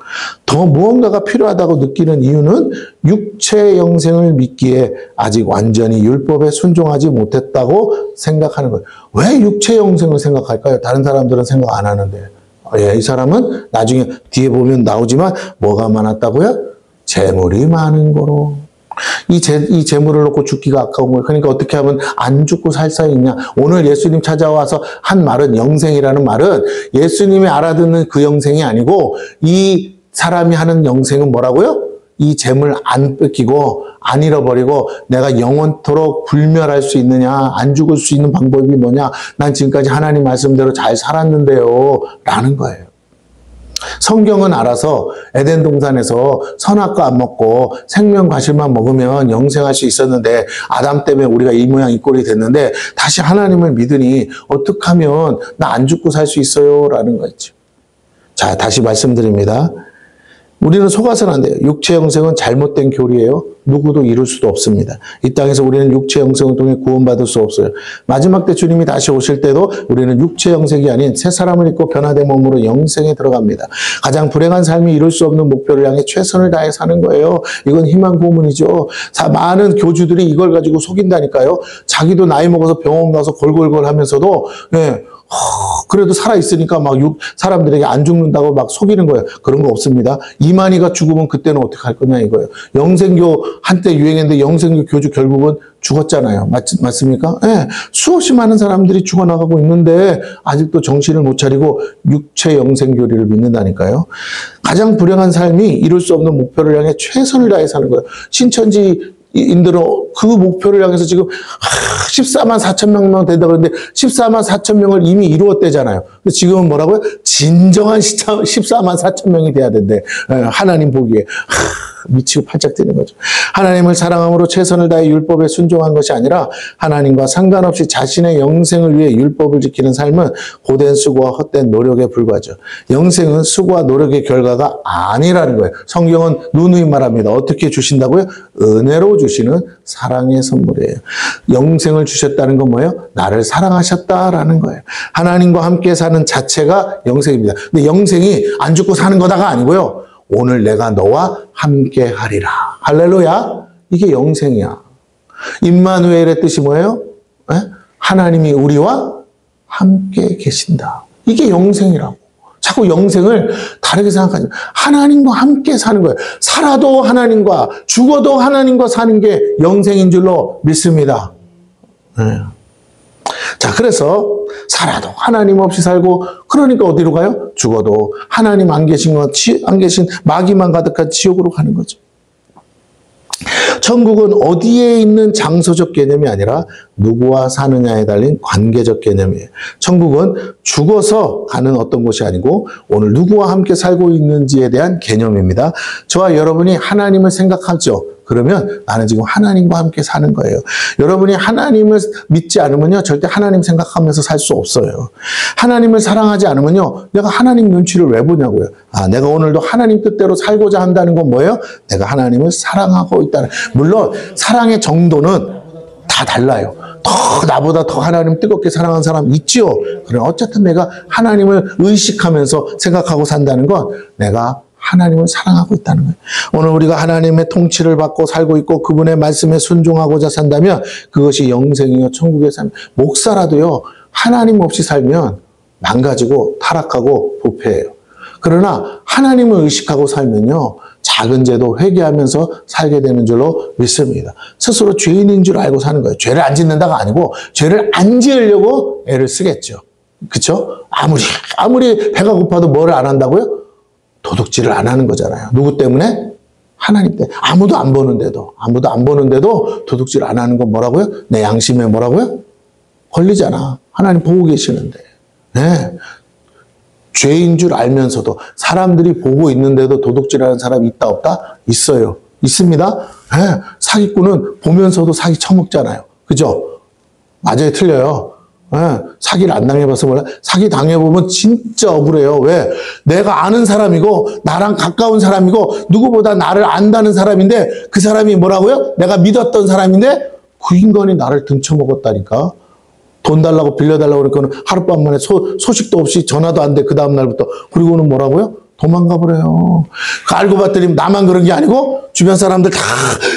더 무언가가 필요하다고 느끼는 이유는 육체의 영생을 믿기에 아직 완전히 율법에 순종하지 못했다고 생각하는 거예요. 왜 육체의 영생을 생각할까요? 다른 사람들은 생각 안 하는데. 이 사람은 나중에 뒤에 보면 나오지만 뭐가 많았다고요? 재물이 많은 거로. 이 재물을 놓고 죽기가 아까운 거예요. 그러니까 어떻게 하면 안 죽고 살 수 있냐. 오늘 예수님 찾아와서 한 말은 영생이라는 말은 예수님이 알아듣는 그 영생이 아니고 이 사람이 하는 영생은 뭐라고요? 이 재물 안 뺏기고 안 잃어버리고 내가 영원토록 불멸할 수 있느냐, 안 죽을 수 있는 방법이 뭐냐. 난 지금까지 하나님 말씀대로 잘 살았는데요. 라는 거예요. 성경은 알아서 에덴 동산에서 선악과 안 먹고 생명 과실만 먹으면 영생할 수 있었는데 아담 때문에 우리가 이 모양 이 꼴이 됐는데 다시 하나님을 믿으니 어떻게 하면 나 안 죽고 살 수 있어요? 라는 거죠. 자, 다시 말씀드립니다. 우리는 속아서는 안 돼요. 육체 영생은 잘못된 교리예요. 누구도 이룰 수도 없습니다. 이 땅에서 우리는 육체 영생을 통해 구원받을 수 없어요. 마지막 때 주님이 다시 오실 때도 우리는 육체 영생이 아닌 새 사람을 입고 변화된 몸으로 영생에 들어갑니다. 가장 불행한 삶이 이룰 수 없는 목표를 향해 최선을 다해 사는 거예요. 이건 희망 고문이죠. 많은 교주들이 이걸 가지고 속인다니까요. 자기도 나이 먹어서 병원 가서 골골골 하면서도 그래도 살아있으니까 막 사람들에게 안 죽는다고 막 속이는 거예요. 그런 거 없습니다. 이만희가 죽으면 그때는 어떻게 할 거냐 이거예요. 영생교 한때 유행했는데 영생교 교주 결국은 죽었잖아요. 맞습니까? 네. 수없이 많은 사람들이 죽어나가고 있는데 아직도 정신을 못 차리고 육체 영생교리를 믿는다니까요. 가장 불행한 삶이 이룰 수 없는 목표를 향해 최선을 다해 사는 거예요. 신천지 인들은 그 목표를 향해서 지금 14만 4천 명만 된다고 그러는데 14만 4천 명을 이미 이루었대잖아요. 지금은 뭐라고요? 진정한 14만 4천 명이 돼야 된대. 하나님 보기에. 미치고 팔짝 뛰는 거죠. 하나님을 사랑함으로 최선을 다해 율법에 순종한 것이 아니라 하나님과 상관없이 자신의 영생을 위해 율법을 지키는 삶은 고된 수고와 헛된 노력에 불과하죠. 영생은 수고와 노력의 결과가 아니라는 거예요. 성경은 누누이 말합니다. 어떻게 주신다고요? 은혜로 주시는 사랑의 선물이에요. 영생을 주셨다는 건 뭐예요? 나를 사랑하셨다라는 거예요. 하나님과 함께 사는 자체가 영생입니다. 근데 영생이 안 죽고 사는 거다가 아니고요. 오늘 내가 너와 함께 하리라. 할렐루야. 이게 영생이야. 임마누엘의 뜻이 뭐예요? 하나님이 우리와 함께 계신다. 이게 영생이라고. 자꾸 영생을 다르게 생각하죠. 하나님과 함께 사는 거예요. 살아도 하나님과, 죽어도 하나님과 사는 게 영생인 줄로 믿습니다. 자, 그래서 살아도 하나님 없이 살고, 그러니까 어디로 가요? 죽어도 하나님 안 계신 마귀만 가득한 지옥으로 가는 거죠. 천국은 어디에 있는 장소적 개념이 아니라 누구와 사느냐에 달린 관계적 개념이에요. 천국은 죽어서 가는 어떤 곳이 아니고 오늘 누구와 함께 살고 있는지에 대한 개념입니다. 저와 여러분이 하나님을 생각하죠. 그러면 나는 지금 하나님과 함께 사는 거예요. 여러분이 하나님을 믿지 않으면요, 절대 하나님 생각하면서 살 수 없어요. 하나님을 사랑하지 않으면요, 내가 하나님 눈치를 왜 보냐고요. 내가 오늘도 하나님 뜻대로 살고자 한다는 건 뭐예요? 내가 하나님을 사랑하고 있다는. 물론 사랑의 정도는 다 달라요. 나보다 더 하나님 뜨겁게 사랑하는 사람 있지요. 그러나 어쨌든 내가 하나님을 의식하면서 생각하고 산다는 건 내가 하나님을 사랑하고 있다는 거예요. 오늘 우리가 하나님의 통치를 받고 살고 있고 그분의 말씀에 순종하고자 산다면 그것이 영생이요 천국의 삶. 목사라도요, 하나님 없이 살면 망가지고 타락하고 부패해요. 그러나 하나님을 의식하고 살면요, 작은 죄도 회개하면서 살게 되는 줄로 믿습니다. 스스로 죄인인 줄 알고 사는 거예요. 죄를 안 짓는다가 아니고 죄를 안 지으려고 애를 쓰겠죠. 그렇죠? 아무리 배가 고파도 뭐를 안 한다고요? 도둑질을 안 하는 거잖아요. 누구 때문에? 하나님 때문에. 아무도 안 보는데도 도둑질 안 하는 건 뭐라고요? 내 양심에 뭐라고요? 걸리잖아. 하나님 보고 계시는데. 네. 죄인 줄 알면서도 사람들이 보고 있는데도 도둑질하는 사람이 있다 없다? 있어요. 있습니다. 네. 사기꾼은 보면서도 사기 처먹잖아요. 그죠? 맞아요, 틀려요. 네. 사기를 안 당해봐서 몰라. 사기 당해보면 진짜 억울해요. 왜? 내가 아는 사람이고 나랑 가까운 사람이고 누구보다 나를 안다는 사람인데 그 사람이 뭐라고요? 내가 믿었던 사람인데 그 인간이 나를 등쳐먹었다니까. 돈 달라고 빌려달라고 그러니까 하룻밤 만에 소식도 없이 전화도 안 돼. 그 다음 날부터. 그리고는 뭐라고요? 도망가 버려요. 알고 봤더니 나만 그런 게 아니고 주변 사람들 다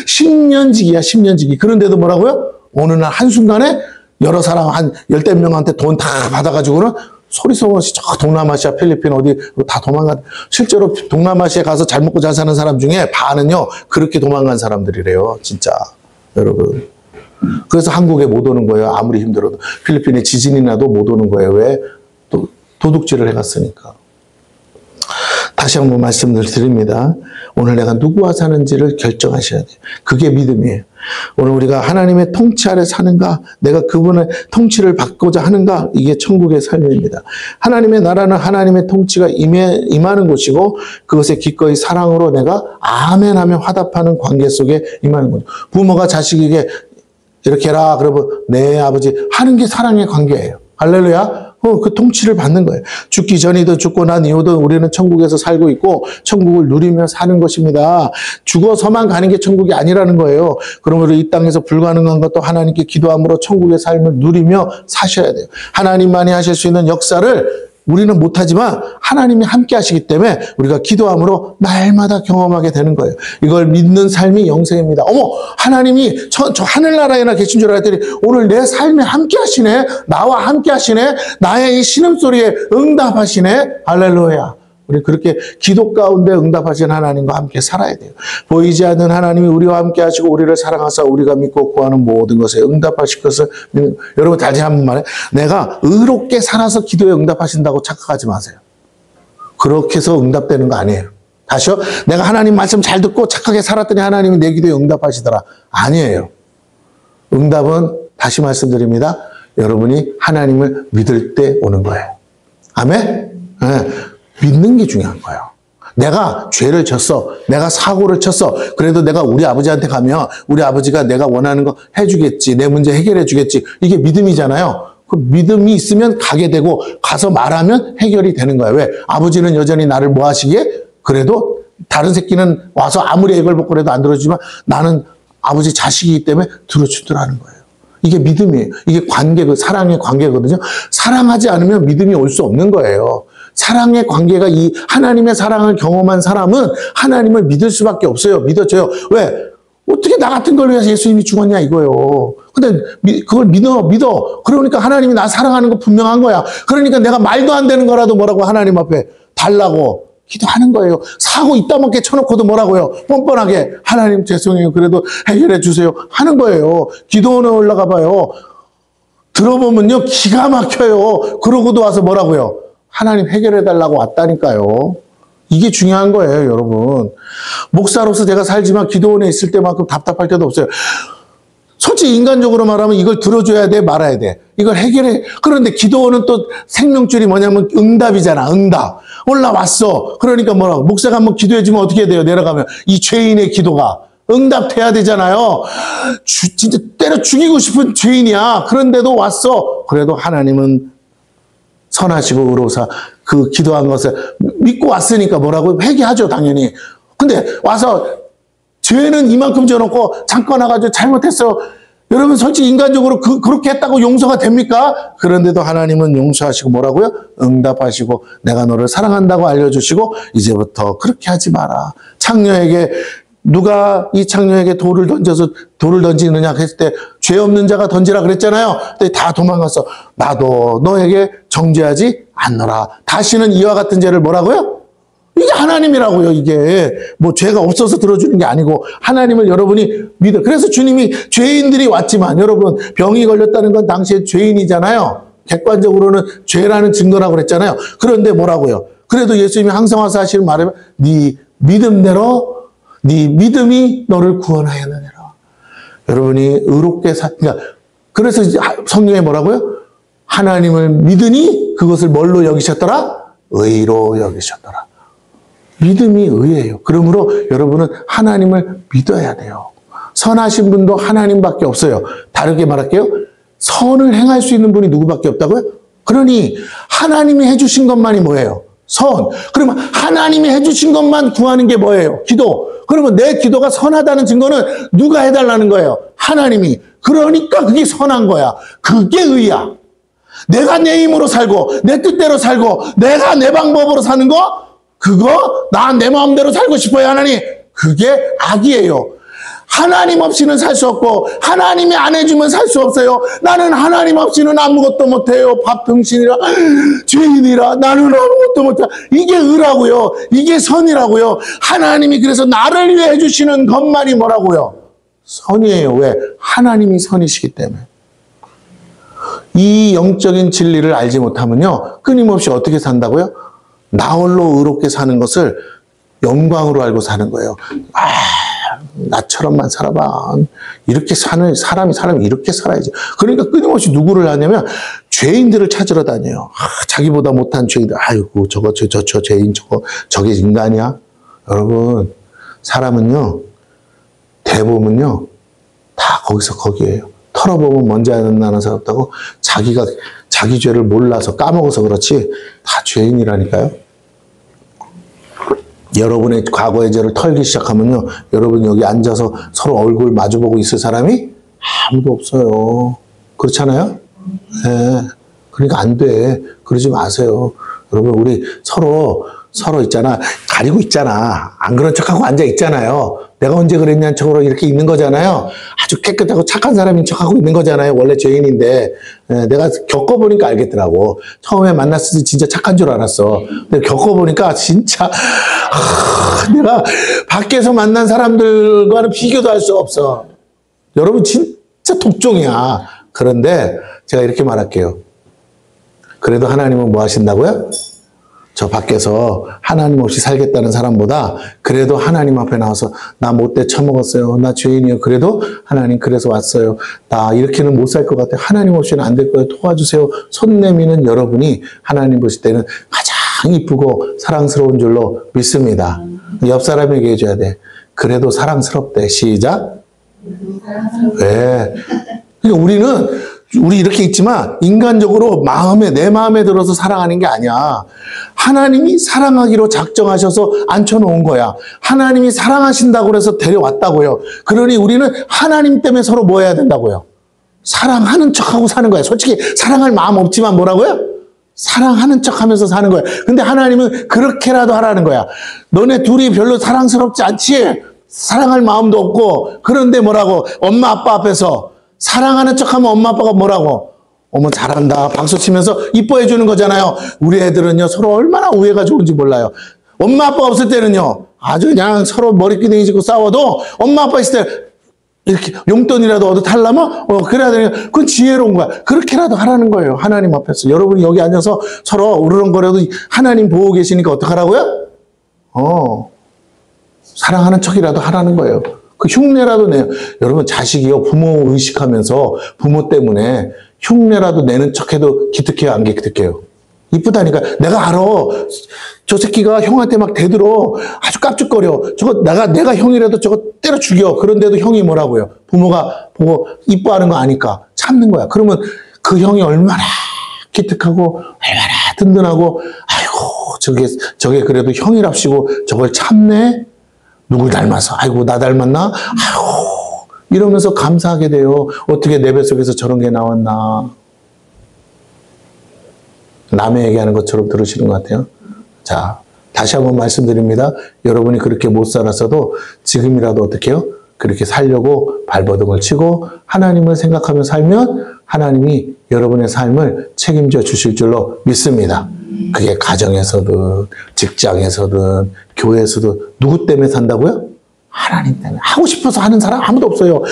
10년지기야, 10년지기. 그런데도 뭐라고요? 어느 날 한순간에 여러 사람 한 10대 명한테 돈 다 받아가지고는 소리소리 저 동남아시아, 필리핀 어디 다 도망가. 실제로 동남아시아에 가서 잘 먹고 잘 사는 사람 중에 반은요, 그렇게 도망간 사람들이래요. 진짜. 여러분. 그래서 한국에 못 오는 거예요. 아무리 힘들어도. 필리핀에 지진이 나도 못 오는 거예요. 왜? 도둑질을 해갔으니까. 다시 한번 말씀을 드립니다. 오늘 내가 누구와 사는지를 결정하셔야 돼요. 그게 믿음이에요. 오늘 우리가 하나님의 통치 아래 사는가, 내가 그분의 통치를 받고자 하는가, 이게 천국의 삶입니다. 하나님의 나라는 하나님의 통치가 임하는 곳이고 그것에 기꺼이 사랑으로 내가 아멘하며 화답하는 관계 속에 임하는 거죠. 부모가 자식에게 이렇게 해라 그러면 네 아버지 하는 게 사랑의 관계예요. 할렐루야. 그 통치를 받는 거예요. 죽기 전이든 죽고 난 이후든 우리는 천국에서 살고 있고 천국을 누리며 사는 것입니다. 죽어서만 가는 게 천국이 아니라는 거예요. 그러므로 이 땅에서 불가능한 것도 하나님께 기도함으로 천국의 삶을 누리며 사셔야 돼요. 하나님만이 하실 수 있는 역사를 우리는 못하지만 하나님이 함께 하시기 때문에 우리가 기도함으로 날마다 경험하게 되는 거예요. 이걸 믿는 삶이 영생입니다. 어머, 하나님이 저 하늘나라에나 계신 줄 알았더니 오늘 내 삶에 함께 하시네. 나와 함께 하시네. 나의 이 신음소리에 응답하시네. 할렐루야. 우리 그렇게 기도 가운데 응답하신 하나님과 함께 살아야 돼요. 보이지 않는 하나님이 우리와 함께 하시고 우리를 사랑하사 우리가 믿고 구하는 모든 것에 응답하실 것을 믿는. 여러분 다시 한번 말해. 내가 의롭게 살아서 기도에 응답하신다고 착각하지 마세요. 그렇게 해서 응답되는 거 아니에요. 다시요. 내가 하나님 말씀 잘 듣고 착하게 살았더니 하나님이 내 기도에 응답하시더라. 아니에요. 응답은 다시 말씀드립니다. 여러분이 하나님을 믿을 때 오는 거예요. 아멘? 네. 믿는 게 중요한 거예요. 내가 죄를 졌어. 내가 사고를 쳤어. 그래도 내가 우리 아버지한테 가면 우리 아버지가 내가 원하는 거 해주겠지. 내 문제 해결해 주겠지. 이게 믿음이잖아요. 그 믿음이 있으면 가게 되고 가서 말하면 해결이 되는 거예요. 왜? 아버지는 여전히 나를 뭐 하시기에? 그래도 다른 새끼는 와서 아무리 애걸 먹고 그래도 안 들어주지만 나는 아버지 자식이기 때문에 들어주더라는 거예요. 이게 믿음이에요. 이게 사랑의 관계거든요. 사랑하지 않으면 믿음이 올 수 없는 거예요. 사랑의 관계가 이 하나님의 사랑을 경험한 사람은 하나님을 믿을 수밖에 없어요. 믿어져요. 왜? 어떻게 나 같은 걸 위해서 예수님이 죽었냐 이거예요. 근데 그걸 믿어. 그러니까 하나님이 나 사랑하는 거 분명한 거야. 그러니까 내가 말도 안 되는 거라도 뭐라고 하나님 앞에 달라고 기도하는 거예요. 사고 이따먹게 쳐놓고도 뭐라고요? 뻔뻔하게 하나님 죄송해요. 그래도 해결해 주세요. 하는 거예요. 기도원에 올라가 봐요. 들어보면요. 기가 막혀요. 그러고도 와서 뭐라고요? 하나님 해결해달라고 왔다니까요. 이게 중요한 거예요, 여러분. 목사로서 제가 살지만 기도원에 있을 때만큼 답답할 때도 없어요. 솔직히 인간적으로 말하면 이걸 들어줘야 돼, 말아야 돼. 이걸 해결해. 그런데 기도는 또 생명줄이 뭐냐면 응답이잖아, 응답. 올라왔어. 그러니까 뭐라고? 목사가 한번 기도해주면 어떻게 돼요? 내려가면. 이 죄인의 기도가. 응답돼야 되잖아요. 진짜 때려 죽이고 싶은 죄인이야. 그런데도 왔어. 그래도 하나님은 선하시고 의로우사 그 기도한 것을 믿고 왔으니까 뭐라고? 회개하죠, 당연히. 근데 와서 죄는 이만큼 져놓고 잠깐 와가지고 잘못했어. 여러분 솔직히 인간적으로 그렇게 했다고 용서가 됩니까? 그런데도 하나님은 용서하시고 뭐라고요? 응답하시고 내가 너를 사랑한다고 알려주시고 이제부터 그렇게 하지 마라. 창녀에게 누가 이 창녀에게 돌을 던지느냐 했을 때 죄 없는 자가 던지라 그랬잖아요. 근데 다 도망갔어. 나도 너에게 정죄하지 않노라. 다시는 이와 같은 죄를 뭐라고요? 이게 하나님이라고요. 이게 뭐 죄가 없어서 들어주는 게 아니고 하나님을 여러분이 믿어. 그래서 주님이 죄인들이 왔지만 여러분 병이 걸렸다는 건 당시에 죄인이잖아요. 객관적으로는 죄라는 증거라고 그랬잖아요. 그런데 뭐라고요? 그래도 예수님이 항상 와서 하시는 말은 네 믿음대로 네 믿음이 너를 구원하였느니라. 여러분이 의롭게 그러니까 그래서 성경에 뭐라고요? 하나님을 믿으니 그것을 뭘로 여기셨더라? 의로 여기셨더라. 믿음이 의예요. 그러므로 여러분은 하나님을 믿어야 돼요. 선하신 분도 하나님밖에 없어요. 다르게 말할게요. 선을 행할 수 있는 분이 누구밖에 없다고요? 그러니 하나님이 해주신 것만이 뭐예요? 선. 그러면 하나님이 해주신 것만 구하는 게 뭐예요? 기도. 그러면 내 기도가 선하다는 증거는 누가 해달라는 거예요? 하나님이. 그러니까 그게 선한 거야. 그게 의야. 내가 내 힘으로 살고 내 뜻대로 살고 내가 내 방법으로 사는 거 그거 나 내 마음대로 살고 싶어요. 하나님. 그게 악이에요. 하나님 없이는 살 수 없고 하나님이 안 해주면 살 수 없어요. 나는 하나님 없이는 아무것도 못해요. 밥등신이라 죄인이라 나는 아무것도 못해. 이게 의라고요. 이게 선이라고요. 하나님이 그래서 나를 위해 해주시는 것만이 뭐라고요? 선이에요. 왜? 하나님이 선이시기 때문에. 이 영적인 진리를 알지 못하면요. 끊임없이 어떻게 산다고요? 나 홀로 의롭게 사는 것을 영광으로 알고 사는 거예요. 나처럼만 살아봐. 이렇게 사는 사람이 이렇게 살아야지. 그러니까 끊임없이 누구를 하냐면 죄인들을 찾으러 다녀요. 자기보다 못한 죄인들. 아이고 저거 저 죄인 저게 인간이야. 여러분 사람은요 대부분요 다 거기서 거기에요. 털어보면 먼지 안 나는 사람 없다고. 자기가 자기 죄를 몰라서 까먹어서 그렇지 다 죄인이라니까요. 여러분의 과거의 죄를 털기 시작하면요. 여러분 여기 앉아서 서로 얼굴 마주보고 있을 사람이 아무도 없어요. 그렇잖아요? 네. 그러니까 안 돼. 그러지 마세요. 여러분 우리 서로 있잖아. 가리고 있잖아. 안 그런 척하고 앉아 있잖아요. 내가 언제 그랬냐는 척으로 이렇게 있는 거잖아요. 아주 깨끗하고 착한 사람인 척하고 있는 거잖아요. 원래 죄인인데. 내가 겪어보니까 알겠더라고. 처음에 만났을 때 진짜 착한 줄 알았어. 근데 겪어보니까 진짜 내가 밖에서 만난 사람들과는 비교도 할 수 없어. 여러분 진짜 독종이야. 그런데 제가 이렇게 말할게요. 그래도 하나님은 뭐 하신다고요? 저 밖에서 하나님 없이 살겠다는 사람보다 그래도 하나님 앞에 나와서 나 못돼 처먹었어요. 나 죄인이에요. 그래도 하나님 그래서 왔어요. 나 이렇게는 못 살 것 같아요. 하나님 없이는 안 될 거예요. 도와주세요. 손 내미는 여러분이 하나님 보실 때는 가장 이쁘고 사랑스러운 줄로 믿습니다. 옆 사람에게 해줘야 돼. 그래도 사랑스럽대. 시작. 네. 그러니까 우리 이렇게 있지만 인간적으로 내 마음에 들어서 사랑하는 게 아니야. 하나님이 사랑하기로 작정하셔서 앉혀놓은 거야. 하나님이 사랑하신다고 해서 데려왔다고요. 그러니 우리는 하나님 때문에 서로 뭐 해야 된다고요? 사랑하는 척하고 사는 거야. 솔직히 사랑할 마음 없지만 뭐라고요? 사랑하는 척하면서 사는 거야. 근데 하나님은 그렇게라도 하라는 거야. 너네 둘이 별로 사랑스럽지 않지? 사랑할 마음도 없고. 그런데 뭐라고? 엄마 아빠 앞에서 사랑하는 척하면 엄마 아빠가 뭐라고? 어머 잘한다 박수 치면서 이뻐해 주는 거잖아요. 우리 애들은요 서로 얼마나 우애가 좋은지 몰라요. 엄마 아빠가 없을 때는요 아주 그냥 서로 머리끼리 짚고 싸워도 엄마 아빠 있을 때 이렇게 용돈이라도 얻어 달라면 그래야 되니까 그건 지혜로운 거야. 그렇게라도 하라는 거예요. 하나님 앞에서. 여러분이 여기 앉아서 서로 우르렁거려도 하나님 보고 계시니까 어떡하라고요? 사랑하는 척이라도 하라는 거예요. 그 흉내라도 내요. 여러분, 자식이요, 부모 의식하면서 부모 때문에 흉내라도 내는 척해도 기특해요, 안 기특해요? 이쁘다니까. 내가 알아. 저 새끼가 형한테 막 대들어. 아주 깝죽거려. 저거 내가 형이라도 저거 때려 죽여. 그런데도 형이 뭐라고요? 부모가 보고 이뻐하는 거 아니까 참는 거야. 그러면 그 형이 얼마나 기특하고 얼마나 든든하고 아이고 저게 그래도 형이랍시고 저걸 참네? 누굴 닮아서? 아이고 나 닮았나? 아이고 이러면서 감사하게 돼요. 어떻게 내 뱃속에서 저런 게 나왔나? 남의 얘기하는 것처럼 들으시는 것 같아요. 자, 다시 한번 말씀드립니다. 여러분이 그렇게 못 살았어도 지금이라도 어떻게 해요? 그렇게 살려고 발버둥을 치고 하나님을 생각하며 살면 하나님이 여러분의 삶을 책임져 주실 줄로 믿습니다. 그게 가정에서든 직장에서든 교회에서든 누구 때문에 산다고요? 하나님 때문에. 하고 싶어서 하는 사람 아무도 없어요.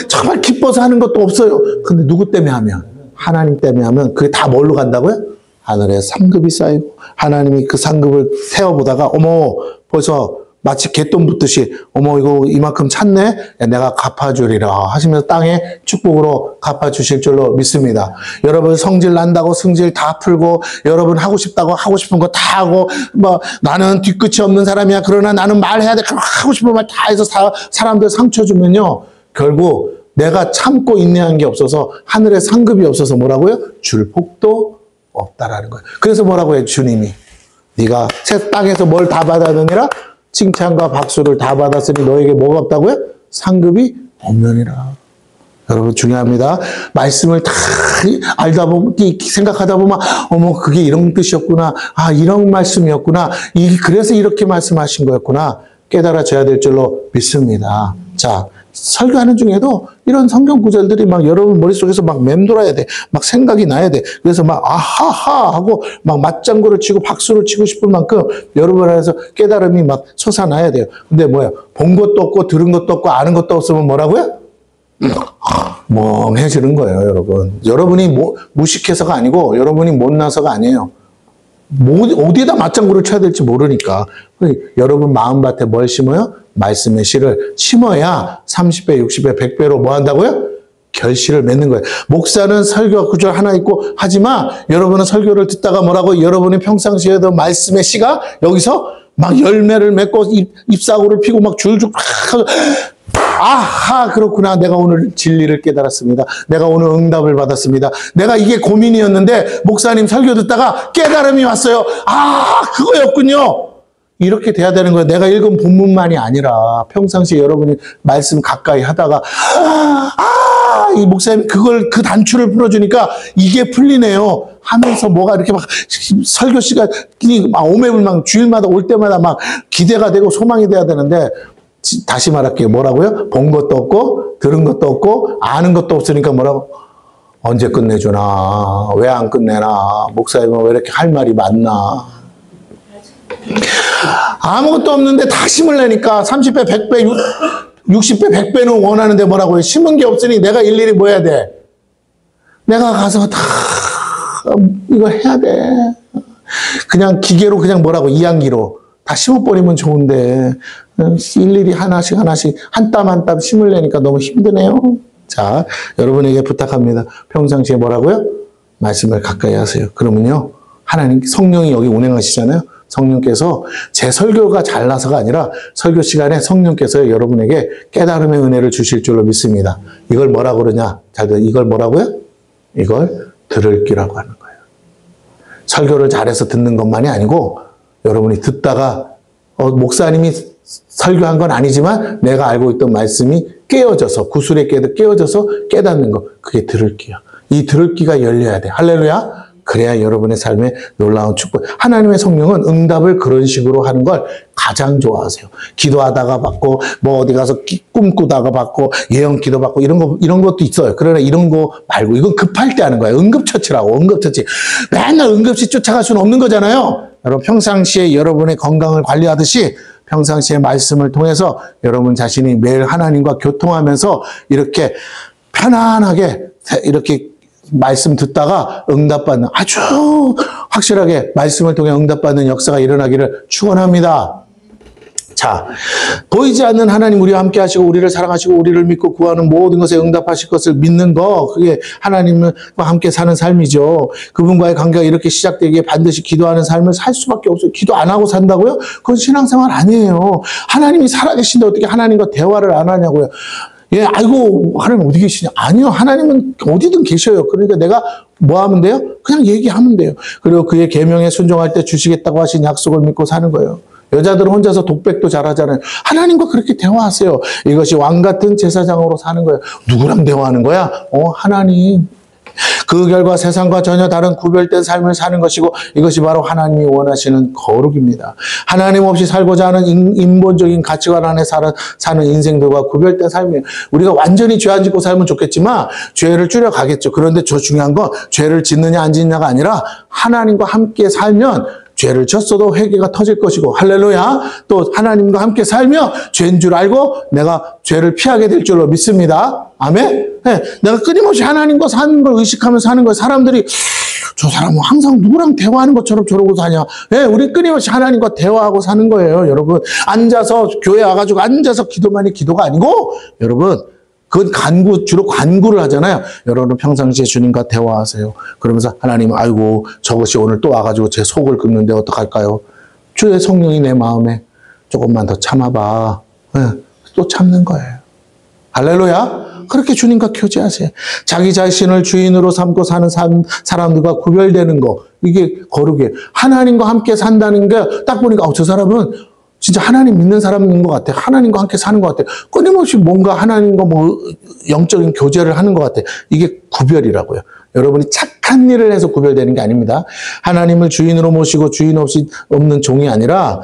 정말 기뻐서 하는 것도 없어요. 근데 누구 때문에 하면? 하나님 때문에 하면 그게 다 뭘로 간다고요? 하늘에 상급이 쌓이고 하나님이 그 상급을 세어보다가 어머 벌써 마치 갯돈 붙듯이 어머 이거 이만큼 찼네? 내가 갚아주리라 하시면서 땅에 축복으로 갚아주실 줄로 믿습니다. 여러분 성질 난다고 성질 다 풀고 여러분 하고 싶다고 하고 싶은 거 다 하고 뭐 나는 뒤끝이 없는 사람이야. 그러나 나는 말해야 돼. 하고 싶은 말 다 해서 사람들 상처 주면요. 결국 내가 참고 인내한 게 없어서 하늘에 상급이 없어서 뭐라고요? 줄 복도 없다라는 거예요. 그래서 뭐라고 해요? 주님이 네가 새 땅에서 뭘 다 받았느니라? 칭찬과 박수를 다 받았으니 너에게 뭐가 없다고요? 상급이 없느니라. 여러분 중요합니다. 말씀을 다 알다 보면 생각하다 보면 어머 그게 이런 뜻이었구나. 아 이런 말씀이었구나. 그래서 이렇게 말씀하신 거였구나. 깨달아져야 될 줄로 믿습니다. 자, 설교하는 중에도 이런 성경 구절들이 막 여러분 머릿속에서 막 맴돌아야 돼. 막 생각이 나야 돼. 그래서 막 아하하 하고 막 맞장구를 치고 박수를 치고 싶을 만큼 여러분 안에서 깨달음이 막 솟아나야 돼요. 근데 뭐야? 본 것도 없고 들은 것도 없고 아는 것도 없으면 뭐라고요? 멍해지는 거예요, 여러분. 여러분이 무식해서가 아니고 여러분이 못나서가 아니에요. 어디에다 맞장구를 쳐야 될지 모르니까. 여러분 마음밭에 뭘 심어요? 말씀의 씨를 심어야 30배, 60배, 100배로 뭐 한다고요? 결실을 맺는 거예요. 목사는 설교 구절 하나 있고 하지만 여러분은 설교를 듣다가 뭐라고 여러분이 평상시에도 말씀의 씨가 여기서 막 열매를 맺고 잎사구를 피고 막 줄줄 아하 그렇구나. 내가 오늘 진리를 깨달았습니다. 내가 오늘 응답을 받았습니다. 내가 이게 고민이었는데 목사님 설교 듣다가 깨달음이 왔어요. 아 그거였군요. 이렇게 돼야 되는 거예요. 내가 읽은 본문만이 아니라 평상시에 여러분이 말씀 가까이 하다가 이 목사님 그 단추를 풀어주니까 이게 풀리네요 하면서 뭐가 이렇게 막 설교 시간이 막 오매불망 주일마다 올 때마다 막 기대가 되고 소망이 돼야 되는데 다시 말할게요. 뭐라고요? 본 것도 없고 들은 것도 없고 아는 것도 없으니까 뭐라고? 언제 끝내주나? 왜 안 끝내나? 목사님은 왜 이렇게 할 말이 많나? 아무것도 없는데 다 심을 내니까 30배, 100배, 60배, 100배는 원하는데 뭐라고요? 심은 게 없으니 내가 일일이 뭐 해야 돼? 내가 가서 다 이거 해야 돼. 그냥 기계로 그냥 뭐라고 이양기로 다 심어버리면 좋은데 일일이 하나씩 한 땀 한 땀 심을 내니까 너무 힘드네요. 자, 여러분에게 부탁합니다. 평상시에 뭐라고요? 말씀을 가까이 하세요. 그러면요 하나님 성령이 여기 운행하시잖아요. 성령께서 제 설교가 잘나서가 아니라 설교 시간에 성령께서 여러분에게 깨달음의 은혜를 주실 줄로 믿습니다. 이걸 뭐라고 그러냐? 이걸 뭐라고요? 이걸 들을 기라고 하는 거예요. 설교를 잘해서 듣는 것만이 아니고 여러분이 듣다가 목사님이 설교한 건 아니지만 내가 알고 있던 말씀이 깨어져서 구슬에 깨어져서 깨닫는 거 그게 들을 기야. 이 들을 기가 열려야 돼. 할렐루야. 그래야 여러분의 삶에 놀라운 축복. 하나님의 성령은 응답을 그런 식으로 하는 걸 가장 좋아하세요. 기도하다가 받고 뭐 어디 가서 꿈꾸다가 받고 예언 기도 받고 이런 것도 있어요. 그러나 이런 거 말고 이건 급할 때 하는 거예요. 응급처치라고. 응급처치. 맨날 응급시 쫓아갈 수는 없는 거잖아요. 여러분 평상시에 여러분의 건강을 관리하듯이 평상시에 말씀을 통해서 여러분 자신이 매일 하나님과 교통하면서 이렇게 편안하게 이렇게 말씀 듣다가 응답받는 아주 확실하게 말씀을 통해 응답받는 역사가 일어나기를 축원합니다. 자, 보이지 않는 하나님 우리와 함께 하시고 우리를 사랑하시고 우리를 믿고 구하는 모든 것에 응답하실 것을 믿는 거, 그게 하나님과 함께 사는 삶이죠. 그분과의 관계가 이렇게 시작되기에 반드시 기도하는 삶을 살 수밖에 없어요. 기도 안 하고 산다고요? 그건 신앙생활 아니에요. 하나님이 살아계신데 어떻게 하나님과 대화를 안 하냐고요. 예, 아이고, 하나님 어디 계시냐? 아니요, 하나님은 어디든 계셔요. 그러니까 내가 뭐 하면 돼요? 그냥 얘기하면 돼요. 그리고 그의 계명에 순종할 때 주시겠다고 하신 약속을 믿고 사는 거예요. 여자들은 혼자서 독백도 잘하잖아요. 하나님과 그렇게 대화하세요. 이것이 왕 같은 제사장으로 사는 거예요. 누구랑 대화하는 거야? 하나님. 그 결과 세상과 전혀 다른 구별된 삶을 사는 것이고 이것이 바로 하나님이 원하시는 거룩입니다. 하나님 없이 살고자 하는 인본적인 가치관 안에 사는 인생들과 구별된 삶이에요. 우리가 완전히 죄 안 짓고 살면 좋겠지만 죄를 줄여가겠죠. 그런데 저 중요한 건 죄를 짓느냐 안 짓느냐가 아니라 하나님과 함께 살면 죄를 졌어도 회개가 터질 것이고 할렐루야. 또 하나님과 함께 살며 죄인 줄 알고 내가 죄를 피하게 될 줄로 믿습니다. 아멘. 네, 내가 끊임없이 하나님과 사는 걸 의식하면서 사는 거예요. 사람들이 저 사람은 항상 누구랑 대화하는 것처럼 저러고 사냐. 네, 우리 끊임없이 하나님과 대화하고 사는 거예요. 여러분 앉아서 교회 와가지고 앉아서 기도만이 기도가 아니고 여러분 그건 주로 간구를 하잖아요. 여러분 평상시에 주님과 대화하세요. 그러면서 하나님, 아이고, 저것이 오늘 또 와가지고 제 속을 긁는데 어떡할까요? 주의 성령이 내 마음에 조금만 더 참아봐. 네, 또 참는 거예요. 할렐루야. 그렇게 주님과 교제하세요. 자기 자신을 주인으로 삼고 사는 사람들과 구별되는 거, 이게 거룩이에요. 하나님과 함께 산다는 게 딱 보니까 저 사람은 진짜 하나님 믿는 사람인 것 같아. 하나님과 함께 사는 것 같아. 끊임없이 뭔가 하나님과 영적인 교제를 하는 것 같아. 이게 구별이라고요. 여러분이 착한 일을 해서 구별되는 게 아닙니다. 하나님을 주인으로 모시고 주인 없이 없는 종이 아니라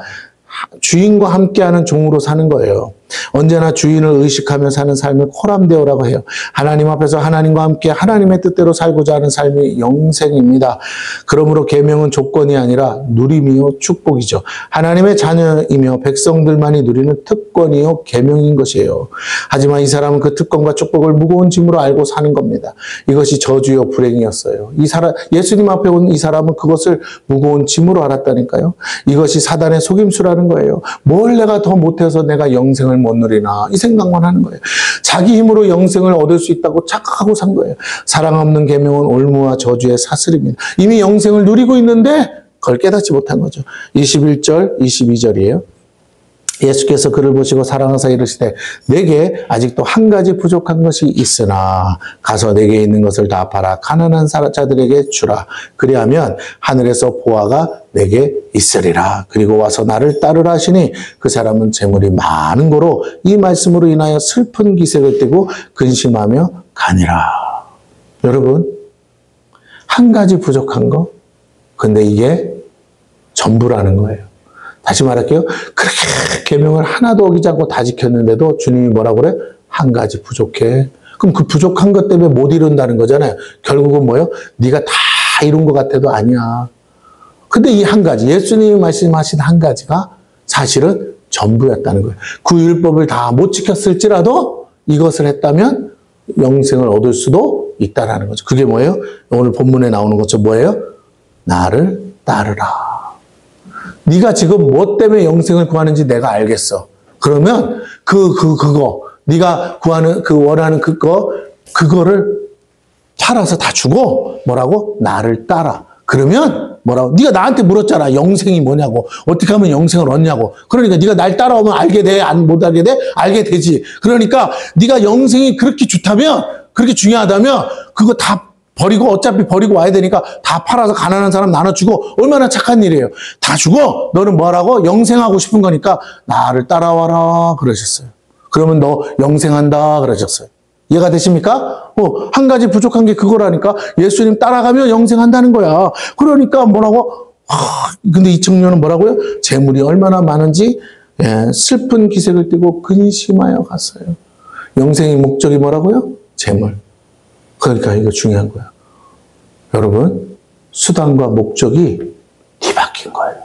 주인과 함께하는 종으로 사는 거예요. 언제나 주인을 의식하며 사는 삶을 코람데오라고 해요. 하나님 앞에서 하나님과 함께 하나님의 뜻대로 살고자 하는 삶이 영생입니다. 그러므로 계명은 조건이 아니라 누림이요 축복이죠. 하나님의 자녀이며 백성들만이 누리는 특권이요 계명인 것이에요. 하지만 이 사람은 그 특권과 축복을 무거운 짐으로 알고 사는 겁니다. 이것이 저주요 불행이었어요. 예수님 앞에 온 이 사람은 그것을 무거운 짐으로 알았다니까요. 이것이 사단의 속임수라는 거예요. 뭘 내가 더 못해서 내가 영생을 못 누리나 이 생각만 하는 거예요. 자기 힘으로 영생을 얻을 수 있다고 착각하고 산 거예요. 사랑 없는 계명은 올무와 저주의 사슬입니다. 이미 영생을 누리고 있는데 그걸 깨닫지 못한 거죠. 21절, 22절이에요. 예수께서 그를 보시고 사랑하사 이르시되 내게 아직도 한 가지 부족한 것이 있으나 가서 내게 있는 것을 다 팔아 가난한 자들에게 주라. 그리하면 하늘에서 보화가 내게 있으리라. 그리고 와서 나를 따르라 하시니 그 사람은 재물이 많은 고로 이 말씀으로 인하여 슬픈 기색을 띠고 근심하며 가니라. 여러분 한 가지 부족한 거, 근데 이게 전부라는 거예요. 다시 말할게요. 그렇게 계명을 하나도 어기지 않고 다 지켰는데도 주님이 뭐라고 그래? 한 가지 부족해. 그럼 그 부족한 것 때문에 못 이룬다는 거잖아요. 결국은 뭐예요? 네가 다 이룬 것 같아도 아니야. 근데 이 한 가지, 예수님이 말씀하신 한 가지가 사실은 전부였다는 거예요. 그 율법을 다 못 지켰을지라도 이것을 했다면 영생을 얻을 수도 있다는 거죠. 그게 뭐예요? 오늘 본문에 나오는 것처럼 뭐예요? 나를 따르라. 네가 지금 뭐 때문에 영생을 구하는지 내가 알겠어. 그러면 그거 네가 구하는 원하는 그거를 팔아서 다 주고 뭐라고? 나를 따라. 그러면 뭐라고? 네가 나한테 물었잖아. 영생이 뭐냐고. 어떻게 하면 영생을 얻냐고. 그러니까 네가 날 따라오면 알게 돼? 못 알게 돼? 알게 되지. 그러니까 네가 영생이 그렇게 좋다면, 그렇게 중요하다면 그거 다 버리고 어차피 버리고 와야 되니까 다 팔아서 가난한 사람 나눠주고 얼마나 착한 일이에요. 다 주고 너는 뭐라고? 영생하고 싶은 거니까 나를 따라와라 그러셨어요. 그러면 너 영생한다 그러셨어요. 이해가 되십니까? 한 가지 부족한 게 그거라니까. 예수님 따라가면 영생한다는 거야. 그러니까 뭐라고? 근데 이 청년은 뭐라고요? 재물이 얼마나 많은지 슬픈 기색을 띠고 근심하여 갔어요. 영생의 목적이 뭐라고요? 재물. 그러니까 이거 중요한 거야. 여러분, 수단과 목적이 뒤바뀐 거예요.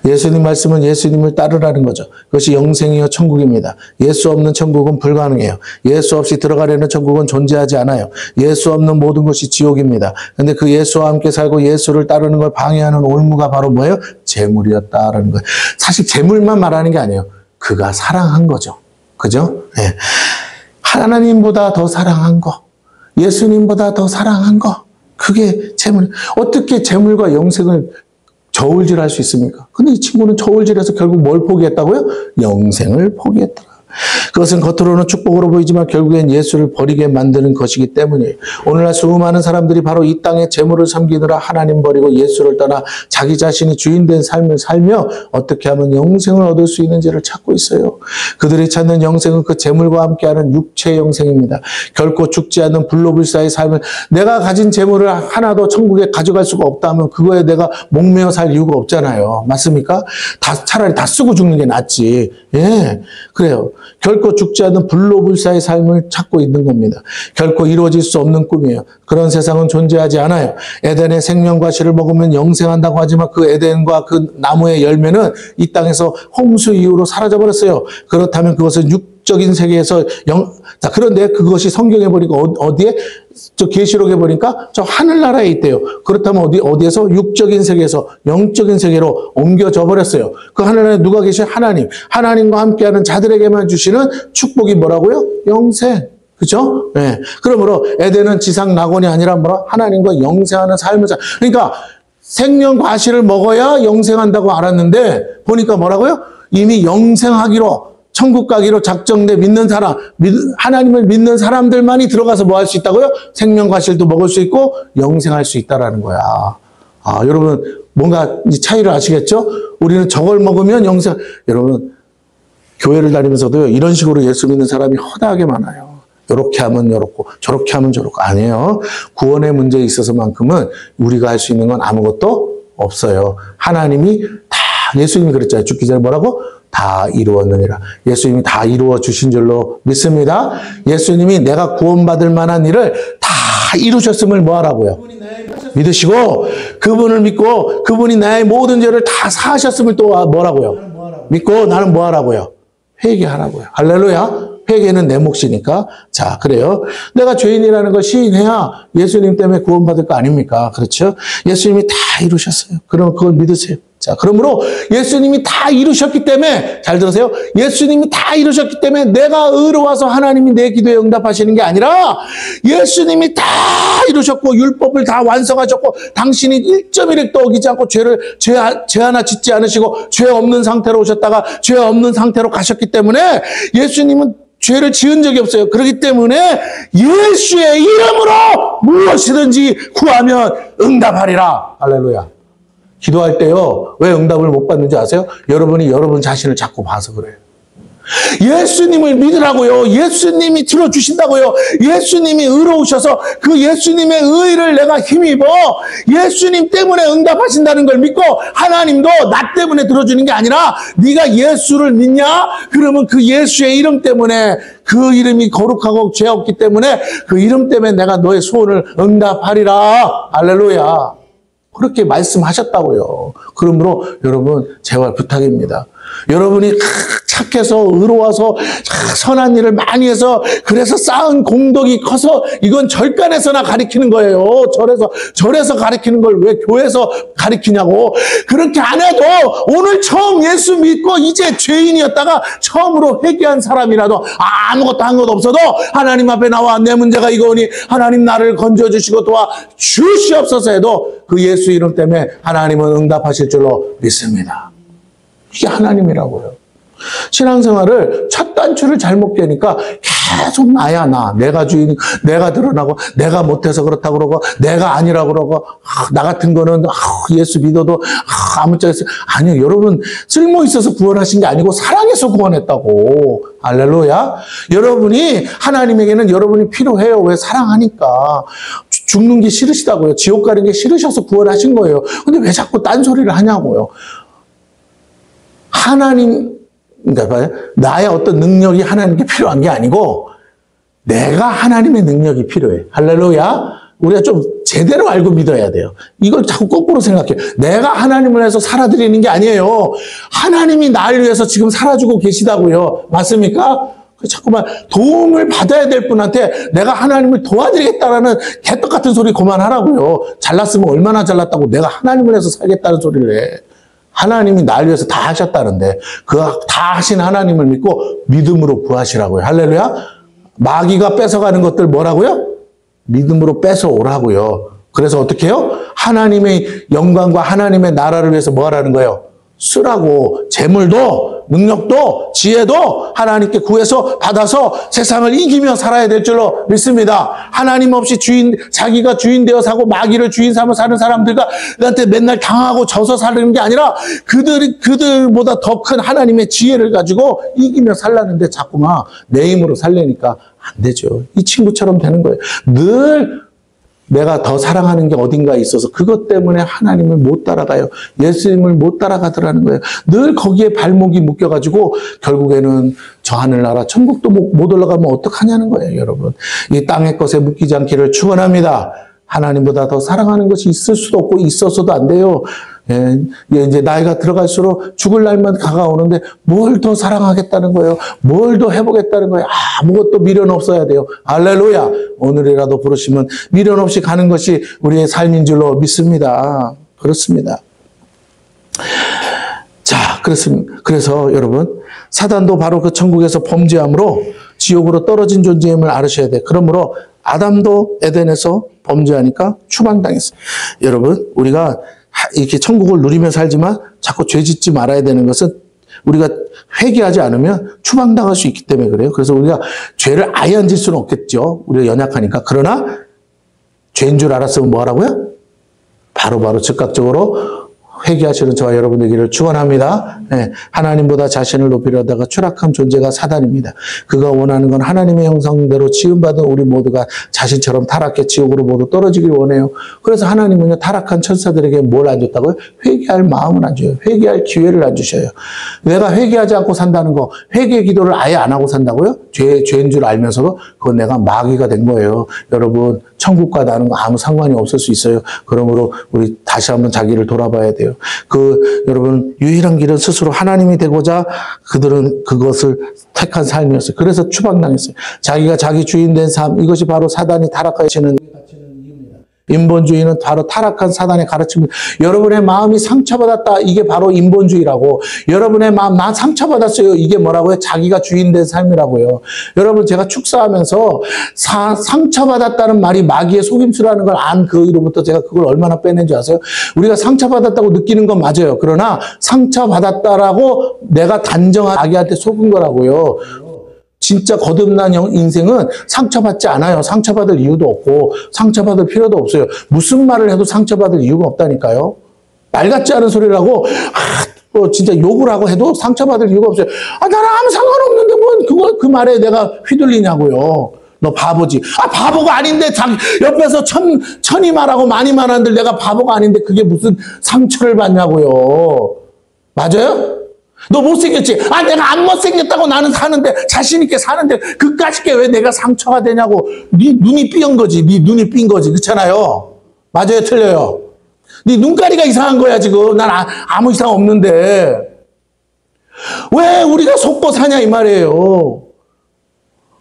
예수님 말씀은 예수님을 따르라는 거죠. 그것이 영생이요 천국입니다. 예수 없는 천국은 불가능해요. 예수 없이 들어가려는 천국은 존재하지 않아요. 예수 없는 모든 것이 지옥입니다. 근데 그 예수와 함께 살고 예수를 따르는 걸 방해하는 올무가 바로 뭐예요? 재물이었다라는 거예요. 사실 재물만 말하는 게 아니에요. 그가 사랑한 거죠. 그죠? 예. 하나님보다 더 사랑한 거, 예수님보다 더 사랑한 거, 그게 재물. 어떻게 재물과 영생을 저울질할 수 있습니까? 근데 이 친구는 저울질해서 결국 뭘 포기했다고요? 영생을 포기했더라. 그것은 겉으로는 축복으로 보이지만 결국엔 예수를 버리게 만드는 것이기 때문이에요. 오늘날 수많은 사람들이 바로 이 땅에 재물을 섬기느라 하나님 버리고 예수를 떠나 자기 자신이 주인된 삶을 살며 어떻게 하면 영생을 얻을 수 있는지를 찾고 있어요. 그들이 찾는 영생은 그 재물과 함께하는 육체의 영생입니다. 결코 죽지 않는 불로불사의 삶을, 내가 가진 재물을 하나도 천국에 가져갈 수가 없다면 그거에 내가 목매어 살 이유가 없잖아요. 맞습니까? 차라리 다 쓰고 죽는 게 낫지. 예, 그래요. 결코 죽지 않는 불로불사의 삶을 찾고 있는 겁니다. 결코 이루어질 수 없는 꿈이에요. 그런 세상은 존재하지 않아요. 에덴의 생명과실을 먹으면 영생한다고 하지만 그 에덴과 그 나무의 열매는 이 땅에서 홍수 이후로 사라져버렸어요. 그렇다면 그것은 육적인 세계에서 자, 그런데 그것이 성경에 보니까 어디에? 저 계시록에 보니까 저 하늘나라에 있대요. 그렇다면 어디에서? 육적인 세계에서 영적인 세계로 옮겨져 버렸어요. 그 하늘나라에 누가 계셔요? 하나님. 하나님과 함께하는 자들에게만 주시는 축복이 뭐라고요? 영생. 그죠? 네. 그러므로 에덴은 지상 낙원이 아니라 뭐라? 하나님과 영생하는 삶을 그러니까 생명 과실을 먹어야 영생한다고 알았는데 보니까 뭐라고요? 이미 영생하기로 천국 가기로 작정돼 믿는 사람, 하나님을 믿는 사람들만이 들어가서 뭐 할 수 있다고요? 생명 과실도 먹을 수 있고 영생할 수 있다라는 거야. 아, 여러분 뭔가 이 차이를 아시겠죠? 우리는 저걸 먹으면 영생. 여러분 교회를 다니면서도요 이런 식으로 예수 믿는 사람이 허다하게 많아요. 이렇게 하면 이렇고 저렇게 하면 저렇고. 아니에요. 구원의 문제에 있어서만큼은 우리가 할 수 있는 건 아무것도 없어요. 하나님이 다, 예수님이 그랬잖아요. 죽기 전에 뭐라고? 다 이루었느니라. 예수님이 다 이루어 주신 줄로 믿습니다. 예수님이 내가 구원받을 만한 일을 다 이루셨음을 뭐 하라고요? 믿으시고 그분을 믿고 그분이 나의 모든 죄를 다 사하셨음을 또 뭐라고요? 믿고 나는 뭐 하라고요? 회개하라고요. 할렐루야. 회개는 내 몫이니까. 자, 그래요. 내가 죄인이라는 걸 시인해야 예수님 때문에 구원받을 거 아닙니까? 그렇죠? 예수님이 다 이루셨어요. 그럼 그걸 믿으세요. 자, 그러므로 예수님이 다 이루셨기 때문에, 잘 들으세요. 예수님이 다 이루셨기 때문에 내가 의로워서 하나님이 내 기도에 응답하시는 게 아니라 예수님이 다 이루셨고 율법을 다 완성하셨고 당신이 1.1획도 어기지 않고 죄 하나 짓지 않으시고 죄 없는 상태로 오셨다가 죄 없는 상태로 가셨기 때문에 예수님은 죄를 지은 적이 없어요. 그렇기 때문에 예수의 이름으로 무엇이든지 구하면 응답하리라. 할렐루야. 기도할 때요, 왜 응답을 못 받는지 아세요? 여러분이 여러분 자신을 자꾸 봐서 그래요. 예수님을 믿으라고요. 예수님이 들어주신다고요. 예수님이 의로우셔서 그 예수님의 의를 내가 힘입어 예수님 때문에 응답하신다는 걸 믿고 하나님도 나 때문에 들어주는 게 아니라 네가 예수를 믿냐? 그러면 그 예수의 이름 때문에 그 이름이 거룩하고 죄 없기 때문에 그 이름 때문에 내가 너의 소원을 응답하리라. 할렐루야. 그렇게 말씀하셨다고요. 그러므로 여러분 제발 부탁입니다. 여러분이 착해서 의로워서 선한 일을 많이 해서 그래서 쌓은 공덕이 커서 이건 절간에서나 가리키는 거예요. 절에서 가리키는 걸 왜 교회에서 가리키냐고. 그렇게 안 해도 오늘 처음 예수 믿고 이제 죄인이었다가 처음으로 회개한 사람이라도 아무것도 한 것 없어도 하나님 앞에 나와 내 문제가 이거니 하나님 나를 건져주시고 도와 주시옵소서 해도 그 예수 이름 때문에 하나님은 응답하실 줄로 믿습니다. 이게 하나님이라고요. 신앙생활을 첫 단추를 잘못 깨니까 계속 나야 나. 내가 주인, 내가 드러나고 내가 못해서 그렇다고 그러고 내가 아니라고 그러고 나 같은 거는 예수 믿어도 아무짝에서 아니요. 여러분 쓸모 있어서 구원하신 게 아니고 사랑해서 구원했다고. 할렐루야. 여러분이 하나님에게는 여러분이 필요해요. 왜? 사랑하니까. 죽는 게 싫으시다고요. 지옥 가는 게 싫으셔서 구원하신 거예요. 근데 왜 자꾸 딴소리를 하냐고요. 그러니까 나의 어떤 능력이 하나님께 필요한 게 아니고 내가 하나님의 능력이 필요해. 할렐루야. 우리가 좀 제대로 알고 믿어야 돼요. 이걸 자꾸 거꾸로 생각해요. 내가 하나님을 위해서 살아드리는 게 아니에요. 하나님이 나를 위해서 지금 살아주고 계시다고요. 맞습니까? 자꾸만 도움을 받아야 될 분한테 내가 하나님을 도와드리겠다라는 개떡 같은 소리 그만하라고요. 잘났으면 얼마나 잘났다고 내가 하나님을 위해서 살겠다는 소리를 해. 하나님이 날 위해서 다 하셨다는데 그 다 하신 하나님을 믿고 믿음으로 구하시라고요. 할렐루야. 마귀가 뺏어가는 것들 뭐라고요? 믿음으로 뺏어오라고요. 그래서 어떻게 해요? 하나님의 영광과 하나님의 나라를 위해서 뭐 하라는 거예요? 쓰라고. 재물도 능력도 지혜도 하나님께 구해서 받아서 세상을 이기며 살아야 될 줄로 믿습니다. 하나님 없이 자기가 주인 되어 사고 마귀를 주인 삼아 사는 사람들한테 맨날 당하고 져서 사는 게 아니라 그들보다 더 큰 하나님의 지혜를 가지고 이기며 살라는데 자꾸만 내 힘으로 살려니까 안 되죠. 이 친구처럼 되는 거예요. 늘 내가 더 사랑하는 게 어딘가에 있어서 그것 때문에 하나님을 못 따라가요. 예수님을 못 따라가더라는 거예요. 늘 거기에 발목이 묶여가지고 결국에는 저 하늘나라 천국도 못 올라가면 어떡하냐는 거예요, 여러분. 이 땅의 것에 묶이지 않기를 축원합니다. 하나님보다 더 사랑하는 것이 있을 수도 없고 있어서도 안 돼요. 예, 이제 나이가 들어갈수록 죽을 날만 다가오는데 뭘 더 사랑하겠다는 거예요. 뭘 더 해보겠다는 거예요. 아무것도 미련 없어야 돼요. 할렐루야. 오늘이라도 부르시면 미련 없이 가는 것이 우리의 삶인 줄로 믿습니다. 그렇습니다. 자, 그래서 여러분, 사단도 바로 그 천국에서 범죄함으로 지옥으로 떨어진 존재임을 알으셔야 돼요. 그러므로 아담도 에덴에서 범죄하니까 추방당했어요. 여러분, 우리가 이렇게 천국을 누리며 살지만 자꾸 죄 짓지 말아야 되는 것은 우리가 회개하지 않으면 추방당할 수 있기 때문에 그래요. 그래서 우리가 죄를 아예 안 질 수는 없겠죠. 우리가 연약하니까. 그러나 죄인 줄 알았으면 뭐 하라고요? 바로바로 즉각적으로 회개하시는 저와 여러분 되기를 축원합니다. 네, 하나님보다 자신을 높이려다가 추락한 존재가 사단입니다. 그가 원하는 건 하나님의 형상대로 지음받은 우리 모두가 자신처럼 타락해 지옥으로 모두 떨어지길 원해요. 그래서 하나님은요, 타락한 천사들에게 뭘 안 줬다고요? 회개할 마음을 안 줘요. 회개할 기회를 안 주셔요. 내가 회개하지 않고 산다는 거, 회개 기도를 아예 안 하고 산다고요? 죄인 줄 알면서도 그건 내가 마귀가 된 거예요. 여러분, 천국과 나는 아무 상관이 없을 수 있어요. 그러므로 우리 다시 한번 자기를 돌아봐야 돼요. 여러분, 유일한 길은 스스로 하나님이 되고자 그들은 그것을 택한 삶이었어요. 그래서 추방당했어요. 자기가 자기 주인 된 삶, 이것이 바로 사단이 타락하시는 이유입니다. 인본주의는 바로 타락한 사단의 가르침입니다. 여러분의 마음이 상처받았다. 이게 바로 인본주의라고. 여러분의 마음, 나 상처받았어요. 이게 뭐라고요? 자기가 주인 된 삶이라고요. 여러분, 제가 축사하면서 상처받았다는 말이 마귀의 속임수라는 걸 안 그 이후로부터 제가 그걸 얼마나 빼낸 줄 아세요? 우리가 상처받았다고 느끼는 건 맞아요. 그러나 상처받았다라고 내가 단정한 마귀한테 속은 거라고요. 진짜 거듭난 인생은 상처받지 않아요. 상처받을 이유도 없고 상처받을 필요도 없어요. 무슨 말을 해도 상처받을 이유가 없다니까요. 말 같지 않은 소리라고 진짜 욕을 하고 해도 상처받을 이유가 없어요. 나는 아무 상관없는데 뭐 그 말에 내가 휘둘리냐고요. 너 바보지. 바보가 아닌데 옆에서 천이 말하고 많이 말하는데 내가 바보가 아닌데 그게 무슨 상처를 받냐고요. 맞아요? 너 못생겼지? 내가 안 못생겼다고 나는 사는데, 자신있게 사는데, 그까짓 게 왜 내가 상처가 되냐고. 네 눈이 삐은 거지. 네 눈이 삔 거지. 그렇잖아요. 맞아요? 틀려요? 네 눈가리가 이상한 거야, 지금. 난 아무 이상 없는데. 왜 우리가 속고 사냐, 이 말이에요.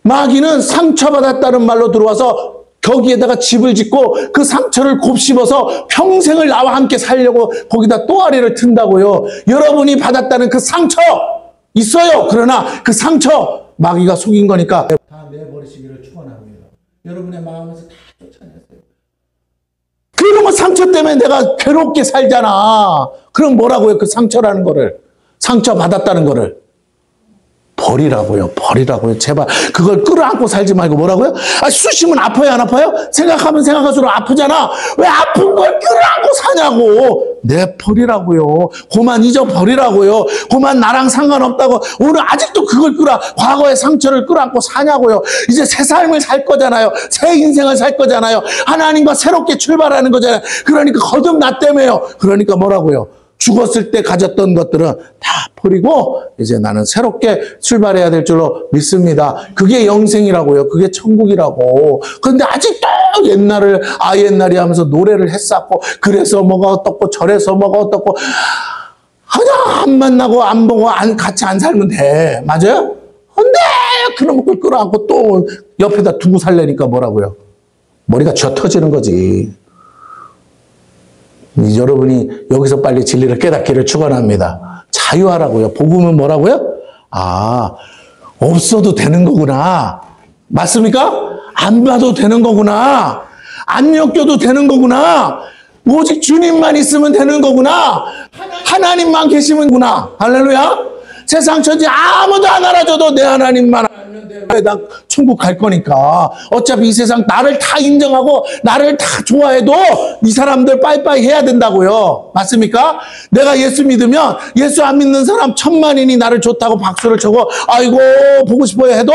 마귀는 상처받았다는 말로 들어와서 거기에다가 집을 짓고 그 상처를 곱씹어서 평생을 나와 함께 살려고 거기다 또아리를 튼다고요. 여러분이 받았다는 그 상처 있어요. 그러나 그 상처 마귀가 속인 거니까 다 내버리시기를 축원합니다. 여러분의 마음에서 다 쫓아내세요. 그러면 상처 때문에 내가 괴롭게 살잖아. 그럼 뭐라고요? 그 상처라는 거를, 상처 받았다는 거를 버리라고요. 제발 그걸 끌어안고 살지 말고 뭐라고요? 쑤시면 아파요, 안 아파요? 생각하면 생각할수록 아프잖아. 왜 아픈 걸 끌어안고 사냐고. 내버리라고요. 그만 잊어버리라고요. 그만 나랑 상관없다고. 오늘 아직도 그걸 과거의 상처를 끌어안고 사냐고요. 이제 새 삶을 살 거잖아요. 새 인생을 살 거잖아요. 하나님과 새롭게 출발하는 거잖아요. 그러니까 거듭났다며요. 그러니까 뭐라고요? 죽었을 때 가졌던 것들은 다 버리고 이제 나는 새롭게 출발해야 될 줄로 믿습니다. 그게 영생이라고요. 그게 천국이라고. 그런데 아직도 옛날이 하면서 노래를 했었고, 그래서 뭐가 어떻고 저래서 뭐가 어떻고, 그냥 안 만나고 안 보고 같이 안 살면 돼. 맞아요? 근데 그놈 걸 끌어안고 또 옆에다 두고 살려니까 뭐라고요? 머리가 쥐어 터지는 거지. 여러분이 여기서 빨리 진리를 깨닫기를 축원합니다. 자유하라고요. 복음은 뭐라고요? 없어도 되는 거구나. 맞습니까? 안 봐도 되는 거구나. 안 엮여도 되는 거구나. 오직 주님만 있으면 되는 거구나. 하나님만 계시면구나. 할렐루야. 세상 천지 아무도 안 알아줘도 내 하나님만 알면 돼. 나 천국 갈 거니까. 어차피 이 세상 나를 다 인정하고 나를 다 좋아해도 이 사람들 빠이빠이 해야 된다고요. 맞습니까? 내가 예수 믿으면 예수 안 믿는 사람 천만인이 나를 좋다고 박수를 쳐고 아이고 보고 싶어요 해도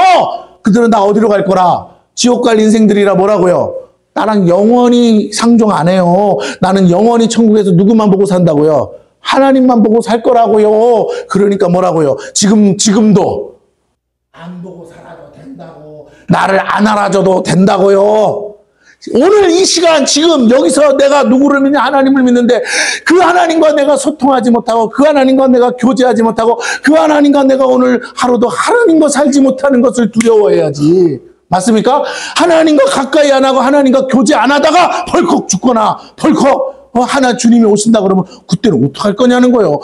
그들은 나 어디로 갈 거라. 지옥 갈 인생들이라 뭐라고요? 나랑 영원히 상종 안 해요. 나는 영원히 천국에서 누구만 보고 산다고요? 하나님만 보고 살 거라고요. 그러니까 뭐라고요? 지금도 안 보고 살아도 된다고. 나를 안 알아줘도 된다고요. 오늘 이 시간 지금 여기서 내가 누구를 믿냐? 하나님을 믿는데 그 하나님과 내가 소통하지 못하고 그 하나님과 내가 교제하지 못하고 그 하나님과 내가 오늘 하루도 하나님과 살지 못하는 것을 두려워해야지. 맞습니까? 하나님과 가까이 안 하고 하나님과 교제 안 하다가 벌컥 죽거나 벌컥 하나 주님이 오신다 그러면 그때는 어떡할 거냐는 거예요.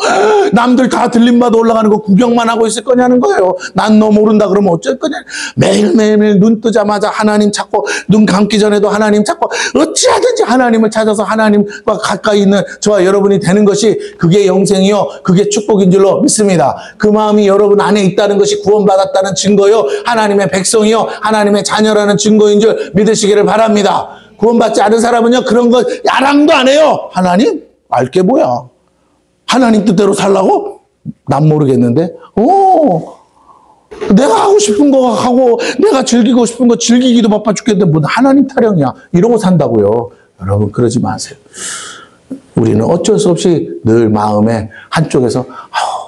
남들 다 들림마다 올라가는 거 구경만 하고 있을 거냐는 거예요. 난 너 모른다 그러면 어쩔 거냐. 매일매일 눈 뜨자마자 하나님 찾고 눈 감기 전에도 하나님 찾고 어찌하든지 하나님을 찾아서 하나님과 가까이 있는 저와 여러분이 되는 것이 그게 영생이요. 그게 축복인 줄로 믿습니다. 그 마음이 여러분 안에 있다는 것이 구원받았다는 증거요. 하나님의 백성이요. 하나님의 자녀라는 증거인 줄 믿으시기를 바랍니다. 구원받지 않은 사람은요, 그런 거 야랑도 안 해요. 하나님? 알게 뭐야. 하나님 뜻대로 살라고? 난 모르겠는데. 내가 하고 싶은 거 하고, 내가 즐기고 싶은 거 즐기기도 바빠 죽겠는데, 뭐 하나님 타령이야. 이러고 산다고요. 여러분, 그러지 마세요. 우리는 어쩔 수 없이 늘 마음에 한쪽에서,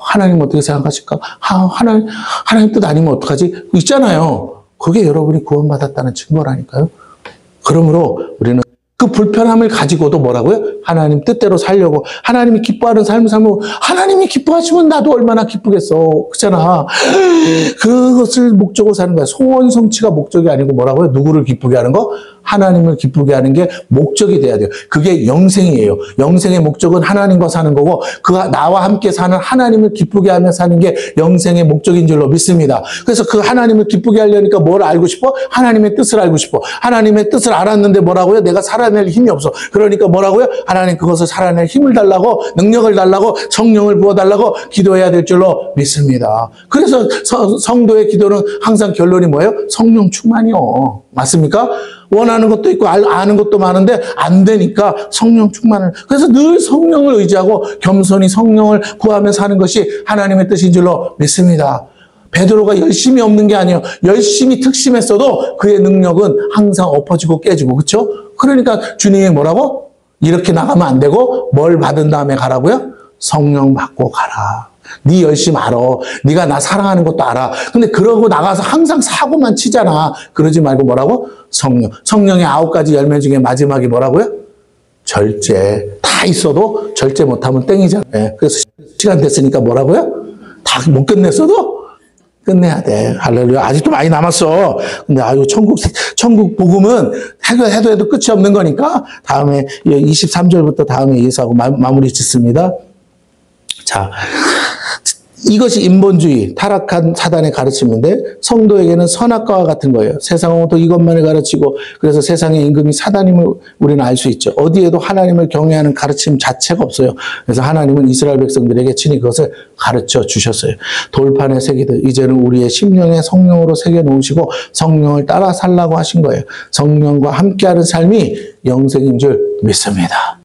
하나님 어떻게 생각하실까? 하나님 뜻 아니면 어떡하지? 있잖아요. 그게 여러분이 구원받았다는 증거라니까요. 그러므로 우리는 그 불편함을 가지고도 뭐라고요? 하나님 뜻대로 살려고 하나님이 기뻐하는 삶을 살면 하나님이 기뻐하시면 나도 얼마나 기쁘겠어. 그렇잖아. 그것을 목적으로 사는 거야. 소원 성취가 목적이 아니고 뭐라고요? 누구를 기쁘게 하는 거? 하나님을 기쁘게 하는 게 목적이 돼야 돼요. 그게 영생이에요. 영생의 목적은 하나님과 사는 거고 나와 함께 사는 하나님을 기쁘게 하며 사는 게 영생의 목적인 줄로 믿습니다. 그래서 그 하나님을 기쁘게 하려니까 뭘 알고 싶어? 하나님의 뜻을 알고 싶어. 하나님의 뜻을 알았는데 뭐라고요? 내가 살아낼 힘이 없어. 그러니까 뭐라고요? 하나님 그것을 살아낼 힘을 달라고 능력을 달라고 성령을 부어달라고 기도해야 될 줄로 믿습니다. 그래서 성도의 기도는 항상 결론이 뭐예요? 성령 충만이요. 맞습니까? 원하는 것도 있고 아는 것도 많은데 안 되니까 성령 충만을 그래서 늘 성령을 의지하고 겸손히 성령을 구하며 사는 것이 하나님의 뜻인 줄로 믿습니다. 베드로가 열심히 없는 게 아니에요. 열심히 특심했어도 그의 능력은 항상 엎어지고 깨지고 그렇죠? 그러니까 주님이 뭐라고? 이렇게 나가면 안 되고 뭘 받은 다음에 가라고요? 성령 받고 가라. 네 열심히 알아. 네가 나 사랑하는 것도 알아. 근데 그러고 나가서 항상 사고만 치잖아. 그러지 말고 뭐라고? 성령. 성령의 9가지 열매 중에 마지막이 뭐라고요? 절제. 다 있어도 절제 못하면 땡이잖아요. 그래서 시간 됐으니까 뭐라고요? 다 못 끝냈어도 끝내야 돼. 할렐루야. 아직도 많이 남았어. 근데 천국 복음은 해도 끝이 없는 거니까 다음에 23절부터 다음에 예수하고 마무리 짓습니다. 자, 이것이 인본주의, 타락한 사단의 가르침인데 성도에게는 선악과와 같은 거예요. 세상은 또 이것만을 가르치고 그래서 세상의 임금이 사단임을 우리는 알 수 있죠. 어디에도 하나님을 경외하는 가르침 자체가 없어요. 그래서 하나님은 이스라엘 백성들에게 친히 그것을 가르쳐 주셨어요. 돌판에 새기듯 이제는 우리의 심령에 성령으로 새겨 놓으시고 성령을 따라 살라고 하신 거예요. 성령과 함께하는 삶이 영생인 줄 믿습니다.